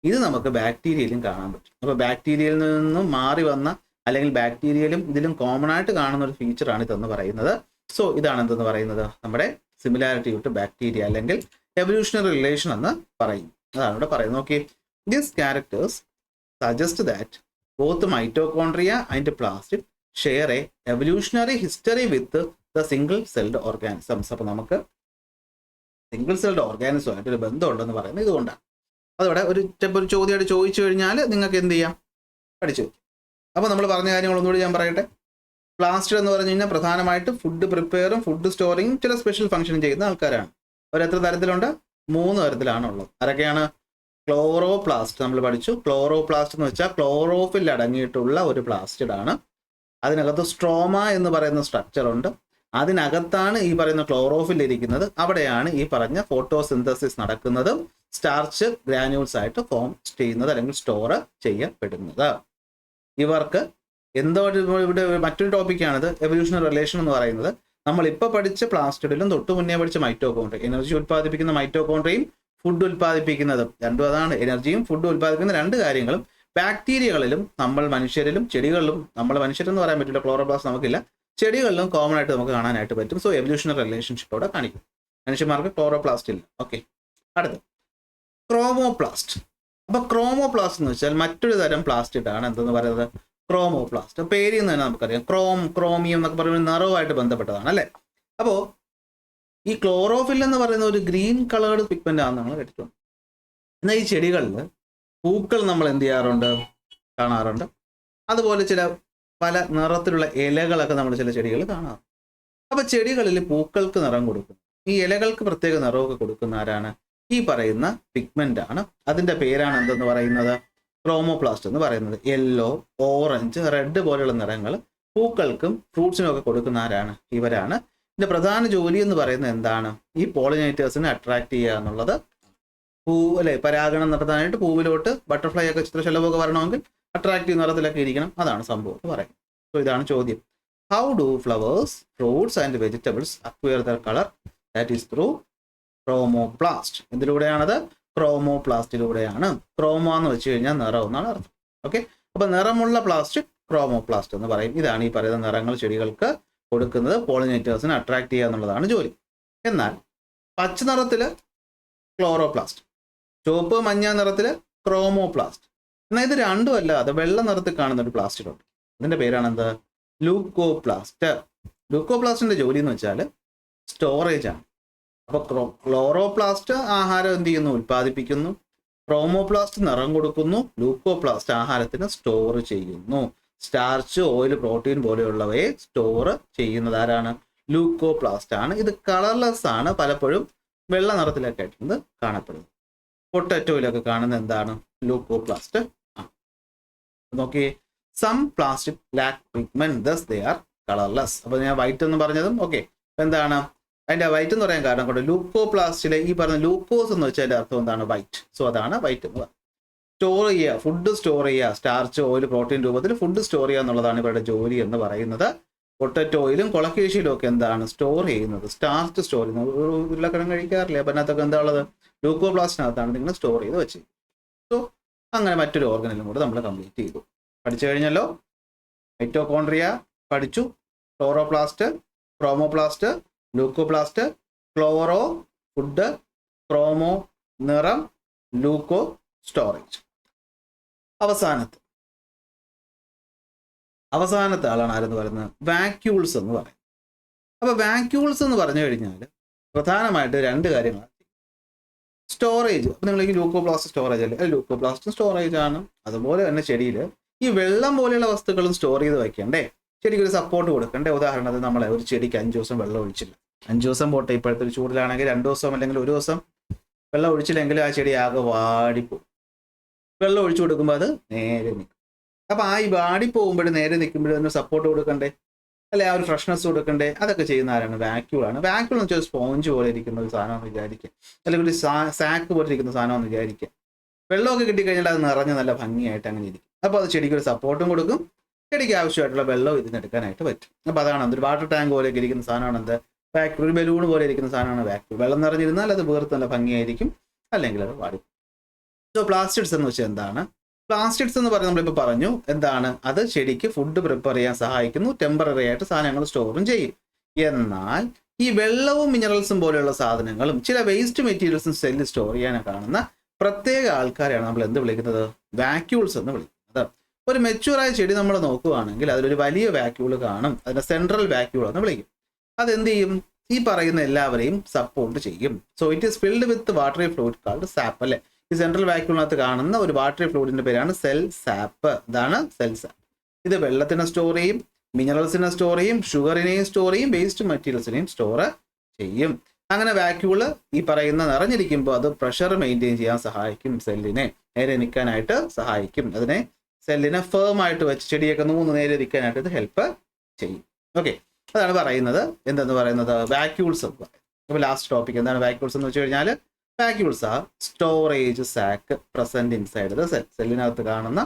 ഇത് നമുക്ക് ബാക്ടീരിയയിലും കാണാൻ പറ്റും. അപ്പോൾ ബാക്ടീരിയയിൽ നിന്നും മാറി വന്ന അല്ലെങ്കിൽ ബാക്ടീരിയയിലും ഇതിലും കോമൺ ആയിട്ട് കാണുന്ന ഒരു ഫീച്ചറാണ് ഇതെന്ന് പറയുന്നത്. സോ ഇതാണ് എന്തെന്ന് പറയുന്നത്? നമ്മുടെ സിമിലാരിറ്റി വിത്ത് ബാക്ടീരിയ അല്ലെങ്കിൽ എവല്യൂഷണറി റിലേഷൻ എന്ന് പറയും. അതാണ് ഇവിടെ പറയുന്നത്. നോക്കി, this characters suggest that both mitochondria and plastid share A evolutionary history with the single celled organisms. അപ്പോൾ നമുക്ക് സിംഗിൾ സെൽഡ് ഓർഗാനിസമായിട്ട് ഒരു ബന്ധമുണ്ടെന്ന് പറയുന്നത് ഇതുകൊണ്ടാണ്. അതോടെ ഒരു ചോദ്യമായിട്ട് ചോദിച്ചു കഴിഞ്ഞാൽ നിങ്ങൾക്ക് എന്ത് ചെയ്യാം? പഠിച്ചു. അപ്പോൾ നമ്മൾ പറഞ്ഞ കാര്യങ്ങൾ ഒന്നുകൂടി ഞാൻ പറയട്ടെ. പ്ലാസ്റ്റിഡ് എന്ന് പറഞ്ഞു കഴിഞ്ഞാൽ പ്രധാനമായിട്ട് ഫുഡ് പ്രിപ്പയറും ഫുഡ് സ്റ്റോറിങ്ങും ചില സ്പെഷ്യൽ ഫംഗ്ഷനും ചെയ്യുന്ന ആൾക്കാരാണ്. അവരെത്ര തരത്തിലുണ്ട്? 3 തരത്തിലാണുള്ളത്. ആരൊക്കെയാണ്? ക്ലോറോപ്ലാസ്റ്റ് നമ്മൾ പഠിച്ചു. ക്ലോറോപ്ലാസ്റ്റ് എന്ന് വെച്ചാൽ ക്ലോറോഫിൽ അടങ്ങിയിട്ടുള്ള ഒരു പ്ലാസ്റ്റിഡ് ആണ്. അതിനകത്ത് സ്ട്രോമ എന്ന് പറയുന്ന സ്ട്രക്ചർ ഉണ്ട്. അതിനകത്താണ് ഈ പറയുന്ന ക്ലോറോഫിൽ ഇരിക്കുന്നത്. അവിടെയാണ് ഈ പറഞ്ഞ ഫോട്ടോസിന്തസിസ് നടക്കുന്നതും സ്റ്റാർച്ച് ഗ്രാന്യൂൾസ് ആയിട്ട് ഫോം ചെയ്യുന്നത് അല്ലെങ്കിൽ സ്റ്റോർ ചെയ്യപ്പെടുന്നത്. ഇവർക്ക് എന്തോ ഇവിടെ മറ്റൊരു ടോപ്പിക്കാണിത്, എവല്യൂഷണറി റിലേഷൻ എന്ന് പറയുന്നത്. നമ്മളിപ്പോൾ പഠിച്ച പ്ലാസ്റ്റിഡിലും തൊട്ട് മുന്നേ പഠിച്ച മൈറ്റോകോൺട്രിയ, എനർജി ഉൽപ്പാദിപ്പിക്കുന്ന മൈറ്റോകോൺട്രിയയും ഫുഡ് ഉൽപ്പാദിപ്പിക്കുന്നതും രണ്ടും അതാണ്. എനർജിയും ഫുഡ് ഉൽപ്പാദിപ്പിക്കുന്ന രണ്ട് കാര്യങ്ങളും ബാക്ടീരിയകളിലും നമ്മൾ മനുഷ്യരിലും ചെടികളിലും, നമ്മൾ മനുഷ്യരെന്ന് പറയാൻ പറ്റില്ല, ക്ലോറോപ്ലാസ്റ്റ് നമുക്കില്ല, ചെടികളിലും കോമൺ ആയിട്ട് നമുക്ക് കാണാനായിട്ട് പറ്റും. സോ എവല്യൂഷണറി റിലേഷൻഷിപ്പ് അവിടെ കാണിക്കും. മനുഷ്യന്മാർക്ക് ക്ലോറോപ്ലാസ്റ്റ് ഇല്ല. ഓക്കെ, അടുത്ത് ക്രോമോപ്ലാസ്റ്റ്. അപ്പൊ ക്രോമോപ്ലാസ്റ്റ് എന്ന് വെച്ചാൽ മറ്റൊരു തരം പ്ലാസ്റ്റിഡ് ആണ്. എന്തെന്ന് പറയുന്നത്? ക്രോമോപ്ലാസ്റ്റ്. പേരിൽ നിന്ന് തന്നെ നമുക്കറിയാം, ക്രോമിയം എന്നൊക്കെ പറയുന്നത് നിറവുമായിട്ട് ബന്ധപ്പെട്ടതാണ് അല്ലേ. അപ്പോൾ ഈ ക്ലോറോഫിൽ എന്ന് പറയുന്ന ഒരു ഗ്രീൻ കളേർഡ് പിഗ്മെന്റ് ആണെന്ന് നമ്മൾ കേട്ടിട്ടുണ്ട്. എന്നാൽ ഈ ചെടികളിൽ പൂക്കൾ നമ്മൾ എന്ത് ചെയ്യാറുണ്ട്? കാണാറുണ്ട്. അതുപോലെ ചില പല നിറത്തിലുള്ള ഇലകളൊക്കെ നമ്മൾ ചില ചെടികൾ കാണാറുണ്ട്. അപ്പൊ ചെടികളിൽ പൂക്കൾക്ക് നിറം കൊടുക്കും, ഈ ഇലകൾക്ക് പ്രത്യേക നിറമൊക്കെ കൊടുക്കുന്ന ആരാണ്? ഈ പറയുന്ന പിഗ്മെന്റ് ആണ്. അതിന്റെ പേരാണ് എന്തെന്ന് പറയുന്നത്? ക്രോമോപ്ലാസ്റ്റ് എന്ന് പറയുന്നത്. യെല്ലോ, ഓറഞ്ച്, റെഡ് പോലെയുള്ള നിറങ്ങൾ പൂക്കൾക്കും ഫ്രൂട്ട്സിനും ഒക്കെ കൊടുക്കുന്ന ആരാണ്? ഇവരാണ്. ഇതിന്റെ പ്രധാന ജോലി എന്ന് പറയുന്നത് എന്താണ്? ഈ പോളിനേറ്റേഴ്സിനെ അട്രാക്ട് ചെയ്യുക എന്നുള്ളത്. അല്ലെ, പരാഗണം നടത്താനായിട്ട് പൂവിലോട്ട് ബട്ടർഫ്ലൈ ഒക്കെ ചിത്രശലഭമൊക്കെ വരണമെങ്കിൽ അട്രാക്റ്റീവ് നിറത്തിലൊക്കെ ഇരിക്കണം. അതാണ് സംഭവം എന്ന് പറയും. സോ ഇതാണ് ചോദ്യം. How do flowers, fruits and vegetables acquire their colour? That is through chromoplast. എന്തിലൂടെയാണത്? ക്രോമോപ്ലാസ്റ്റിലൂടെയാണ്. ക്രോമോ എന്ന് വെച്ച് കഴിഞ്ഞാൽ നിറം എന്നാണ് അർത്ഥം. ഓക്കെ, അപ്പൊ നിറമുള്ള പ്ലാസ്റ്റ് ക്രോമോപ്ലാസ്റ്റ് എന്ന് പറയും. ഇതാണ് ഈ പറയുന്ന നിറങ്ങൾ ചെടികൾക്ക് കൊടുക്കുന്നത്, പോളിനേറ്റേഴ്സിനെ അട്രാക്ട് ചെയ്യുക എന്നുള്ളതാണ് ജോലി. എന്നാൽ പച്ച നിറത്തില് ക്ലോറോപ്ലാസ്റ്റ്, ചുവപ്പ് മഞ്ഞ നിറത്തില് ക്രോമോപ്ലാസ്റ്റ്. എന്നാൽ ഇത് രണ്ടും അല്ലാതെ വെള്ള നിറത്തിൽ കാണുന്ന ഒരു പ്ലാസ്റ്റിഡ് ഉണ്ട്. അതിന്റെ പേരാണ് എന്ത്? ലൂക്കോപ്ലാസ്റ്റ്. ലൂക്കോപ്ലാസ്റ്റിന്റെ ജോലി എന്ന് വെച്ചാൽ സ്റ്റോറേജ് ആണ്. അപ്പൊ ക്ലോറോപ്ലാസ്റ്റ് ആഹാരം എന്ത് ചെയ്യുന്നു? ഉൽപ്പാദിപ്പിക്കുന്നു. ക്രോമോപ്ലാസ്റ്റ് നിറം കൊടുക്കുന്നു. ലൂക്കോപ്ലാസ്റ്റ് ആഹാരത്തിന് സ്റ്റോർ ചെയ്യുന്നു. സ്റ്റാർച്ച്, ഓയിൽ, പ്രോട്ടീൻ പോലെയുള്ളവയെ സ്റ്റോർ ചെയ്യുന്നത് ആരാണ്? ലൂക്കോപ്ലാസ്റ്റ് ആണ്. ഇത് കളർലെസ് ആണ്, പലപ്പോഴും വെള്ള നിറത്തിലൊക്കെ ആയിട്ടുണ്ട് കാണപ്പെടുന്നത്. പൊട്ടറ്റോയിലൊക്കെ കാണുന്ന എന്താണ്? ലൂക്കോപ്ലാസ്റ്റ് ആണ്. നോക്കിയേ, some plastic lack pigment, thus they are colourless. അപ്പൊ ഞാൻ വൈറ്റ് എന്ന് പറഞ്ഞതും ഓക്കെ, എന്താണ് അതിന്റെ വൈറ്റ് എന്ന് പറയാൻ കാരണം കൊണ്ട് ലൂക്കോപ്ലാസ്റ്റിലെ ഈ പറഞ്ഞ ലൂക്കോസ് എന്ന് വെച്ചാൽ അർത്ഥം എന്താണ്? വൈറ്റ്. സോ അതാണ് വൈറ്റ് എന്ന് പറയുന്നത്. സ്റ്റോർ ചെയ്യുക, ഫുഡ് സ്റ്റോർ ചെയ്യുക, സ്റ്റാർച്ച്, ഓയിൽ, പ്രോട്ടീൻ രൂപത്തിൽ ഫുഡ് സ്റ്റോർ ചെയ്യുക എന്നുള്ളതാണ് ഇവരുടെ ജോലി എന്ന് പറയുന്നത്. പൊട്ടറ്റോയിലും കൊളക്കേഷ്യയിലും ഒക്കെ എന്താണ് സ്റ്റോർ ചെയ്യുന്നത്? സ്റ്റാർച്ച് സ്റ്റോർ ചെയ്യുന്നത്. ഉരുളക്കിഴങ്ങ് കഴിക്കാറില്ല, അപ്പം അതിനകത്തൊക്കെ എന്താ ഉള്ളത്? ലൂക്കോപ്ലാസ്റ്റിനകത്താണ് നിങ്ങൾ സ്റ്റോർ ചെയ്ത് വെച്ചത്. സോ അങ്ങനെ മറ്റൊരു ഓർഗനിലും കൂടെ നമ്മൾ കംപ്ലീറ്റ് ചെയ്തു. പഠിച്ചു കഴിഞ്ഞല്ലോ. മൈറ്റോകോൺട്രിയ പഠിച്ചു, chloroplast, chromoplast, leucoplast, chloro food, chromo നിറം, ലൂക്കോ സ്റ്റോറേജ്. അവസാനത്തെ ആളാണ് ആരെന്ന് പറയുന്നത്? വാക്യൂൾസ് എന്ന് പറയും. അപ്പൊ വാക്യൂൾസ് എന്ന് പറഞ്ഞു കഴിഞ്ഞാൽ പ്രധാനമായിട്ട് രണ്ട് കാര്യങ്ങളാണ്. സ്റ്റോറേജ്. അപ്പൊ നിങ്ങൾ ഈ ലൂക്കോപ്ലാസ്റ്റ് സ്റ്റോറേജ് അല്ലേ? ലൂക്കോപ്ലാസ്റ്റ് സ്റ്റോറേജ് ആണ്. അതുപോലെ തന്നെ ചെടിയിൽ ഈ വെള്ളം പോലെയുള്ള വസ്തുക്കളും സ്റ്റോർ ചെയ്ത് വയ്ക്കണ്ടേ? ചെടിക്ക് ഒരു സപ്പോർട്ട് കൊടുക്കണ്ടേ? ഉദാഹരണത്തിന് നമ്മളെ ഒരു ചെടിക്ക് 5 ദിവസം വെള്ളം ഒഴിച്ചില്ല, 5 ദിവസം പോട്ടെ, ഇപ്പോഴത്തെ ഒരു ചൂടിലാണെങ്കിൽ 2 ദിവസം അല്ലെങ്കിൽ 1 ദിവസം വെള്ളം ഒഴിച്ചില്ലെങ്കിൽ ആ ചെടി ആകെ വാടിപ്പോകും. വെള്ളം ഒഴിച്ചു കൊടുക്കുമ്പോൾ അത് നേരെ നിൽക്കും. അപ്പൊ ആ ഈ വാടിപ്പോകുമ്പോഴും നേരെ നിൽക്കുമ്പോഴും അതിന് സപ്പോർട്ട് കൊടുക്കണ്ടേ? അല്ലെ, ആ ഒരു ഫ്രഷ്നെസ് കൊടുക്കണ്ടേ? അതൊക്കെ ചെയ്യുന്ന ആരാണ്? വാക്യൂളാണ്. വാക്യൂൾ എന്ന് വെച്ചാൽ സ്പോഞ്ച് പോലെ ഇരിക്കുന്ന ഒരു സാധനമെന്ന് വിചാരിക്കുക, അല്ലെങ്കിൽ ഒരു സാക്ക് പോലെ ഇരിക്കുന്ന സാധനമെന്ന് വിചാരിക്കുക. വെള്ളമൊക്കെ കിട്ടിക്കഴിഞ്ഞാൽ അത് നിറഞ്ഞ് നല്ല ഭംഗിയായിട്ട് അങ്ങനെ ഇരിക്കും. അപ്പോൾ അത് ചെടിക്ക് ഒരു സപ്പോർട്ടും കൊടുക്കും, ചെടിക്ക് ആവശ്യമായിട്ടുള്ള വെള്ളം ഇതിനെടുക്കാനായിട്ട് പറ്റും. അപ്പോൾ അതാണ് ഒരു വാട്ടർ ടാങ്ക് പോലെയൊക്കെ ഇരിക്കുന്ന സാധനമാണ് എന്ത്? വാക്യൂൾ. ഒരു ബലൂൺ പോലെ ഇരിക്കുന്ന സാധനമാണ് വാക്യൂൾ. വെള്ളം നിറഞ്ഞിരുന്നാൽ അത് വീർത്ത് നല്ല ഭംഗിയായിരിക്കും, അല്ലെങ്കിൽ അത് വാടി. സോ പ്ലാസ്റ്റിഡ്സ് എന്ന് വെച്ചാൽ എന്താണ്? പ്ലാസ്റ്റിഡ്സ് എന്ന് പറയുന്നത് നമ്മളിപ്പോൾ പറഞ്ഞു എന്താണ്? അത് ചെടിക്ക് ഫുഡ് പ്രിപ്പയർ ചെയ്യാൻ സഹായിക്കുന്നു, ടെമ്പററി ആയിട്ട് സാധനങ്ങൾ സ്റ്റോറും ചെയ്യും. എന്നാൽ ഈ വെള്ളവും മിനറൽസും പോലെയുള്ള സാധനങ്ങളും ചില വേസ്റ്റ് മെറ്റീരിയൽസും സെല്ലിൽ സ്റ്റോർ ചെയ്യാൻ കാണുന്ന പ്രത്യേക ആൾക്കാരെയാണ് നമ്മൾ എന്ത് വിളിക്കുന്നത്? വാക്യൂൾസ് എന്ന് വിളിക്കുന്നത്. ഒരു മെച്യൂറായ ചെടി നമ്മൾ നോക്കുകയാണെങ്കിൽ അതിലൊരു വലിയ വാക്യൂൾ കാണും, അതിനെ സെൻട്രൽ വാക്യൂൾ എന്ന് വിളിക്കും. അതെന്ത് ചെയ്യും? ഈ പറയുന്ന എല്ലാവരെയും സപ്പോർട്ട് ചെയ്യും. So it is filled with watery fluid called sap. അല്ലെ, ഈ സെൻട്രൽ വാക്യൂളിനകത്ത് കാണുന്ന ഒരു വാട്ടറി ഫ്ലൂയിഡിന്റെ പേരാണ് സെൽ സാപ്പ്. ഇതാണ് സെൽ സാപ്പ്. ഇത് വെള്ളത്തിനെ സ്റ്റോർ ചെയ്യും, മിനറൽസിനെ സ്റ്റോർ ചെയ്യും, ഷുഗറിനെയും സ്റ്റോർ ചെയ്യും, വേസ്റ്റ് മെറ്റീരിയൽസിനെയും സ്റ്റോർ ചെയ്യും. അങ്ങനെ വാക്യൂള് ഈ പറയുന്ന നിറഞ്ഞിരിക്കുമ്പോൾ അത് പ്രഷർ മെയിൻറ്റെയിൻ ചെയ്യാൻ സഹായിക്കും, സെല്ലിനെ നേരെ നിൽക്കാനായിട്ട് സഹായിക്കും, അതിനെ സെല്ലിനെ ഫേം ആയിട്ട് വെച്ച് ചെടിയൊക്കെ നേരെ നിൽക്കാനായിട്ട് ഇത് ഹെൽപ്പ് ചെയ്യും. ഓക്കെ, അതാണ് പറയുന്നത് എന്തെന്ന് പറയുന്നത്? വാക്യൂൾസ് എന്ന് പറയും. അപ്പോൾ ലാസ്റ്റ് ടോപ്പിക് എന്താണ് വാക്യൂൾസ് എന്ന് വെച്ച് കഴിഞ്ഞാൽ? Vacuoles are storage sac present inside the cell. സെല്ലിനകത്ത് കാണുന്ന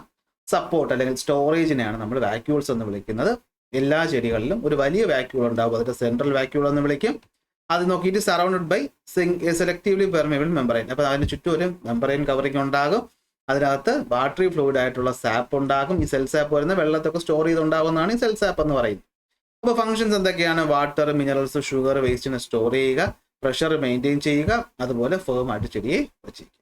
സപ്പോർട്ട് അല്ലെങ്കിൽ സ്റ്റോറേജിനെയാണ് നമ്മൾ വാക്യൂൾസ് എന്ന് വിളിക്കുന്നത്. എല്ലാ ചെടികളിലും ഒരു വലിയ വാക്യൂൾ ഉണ്ടാവും. അതിന്റെ സെൻട്രൽ വാക്യൂൾ എന്ന് വിളിക്കും. അത് നോക്കിയിട്ട് surrounded by selectively permeable membrane. അപ്പോൾ അതിന് ചുറ്റും ഒരു മെമ്പറൈൻ കവറിങ് ഉണ്ടാകും. അതിനകത്ത് വാട്ടറി ഫ്ലൂയിഡ് ആയിട്ടുള്ള സാപ്പ് ഉണ്ടാകും. ഈ സെൽ സാപ്പ് വരുന്ന വെള്ളത്തൊക്കെ സ്റ്റോർ ചെയ്തുണ്ടാകുന്നതാണ് ഈ സെൽ സാപ്പ് എന്ന് പറയുന്നത്. അപ്പോൾ ഫംഗ്ഷൻസ് എന്തൊക്കെയാണ്? വാട്ടർ, മിനറൽസ്, ഷുഗർ, വേസ്റ്റിനെ സ്റ്റോർ ചെയ്യുക, പ്രഷർ മെയിൻറ്റെയിൻ ചെയ്യുക, അതുപോലെ ഫേം ആയിട്ട് ചെടിയെ വെച്ചിരിക്കുക.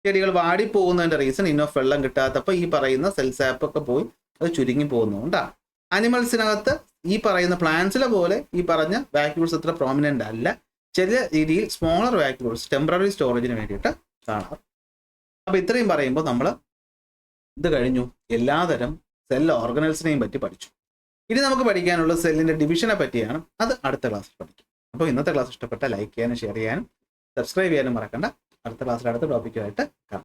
ചെടികൾ വാടിപ്പോകുന്നതിൻ്റെ റീസൺ ഇനോഫ് വെള്ളം കിട്ടാത്തപ്പോൾ ഈ പറയുന്ന സെൽ സാപ്പ് ഒക്കെ പോയി അത് ചുരുങ്ങി പോകുന്നതുകൊണ്ടാണ്. അനിമൽസിനകത്ത് ഈ പറയുന്ന പ്ലാന്റ്സിലെ പോലെ ഈ പറഞ്ഞ വാക്യൂൾസ് അത്ര പ്രോമിനൻ്റ് അല്ല. ചില രീതിയിൽ സ്മോളർ വാക്യൂൾസ് ടെമ്പററി സ്റ്റോറേജിന് വേണ്ടിയിട്ട് കാണാറ്. അപ്പോൾ ഇത്രയും പറയുമ്പോൾ നമ്മൾ ഇത് കഴിഞ്ഞു എല്ലാതരം സെൽ ഓർഗനൽസിനെയും പറ്റി പഠിച്ചു. ഇനി നമുക്ക് പഠിക്കാനുള്ള സെല്ലിൻ്റെ ഡിവിഷനെ പറ്റിയാണ്. അത് അടുത്ത ക്ലാസ്സിൽ പഠിക്കും. അപ്പോൾ ഇന്നത്തെ ക്ലാസ് ഇഷ്ടപ്പെട്ട ലൈക്ക് ചെയ്യാനും ഷെയർ ചെയ്യാനും സബ്സ്ക്രൈബ് ചെയ്യാനും മറക്കണ്ട. അടുത്ത ക്ലാസ്സിൽ അടുത്ത ടോപ്പിക്കുമായിട്ട് കാണാം.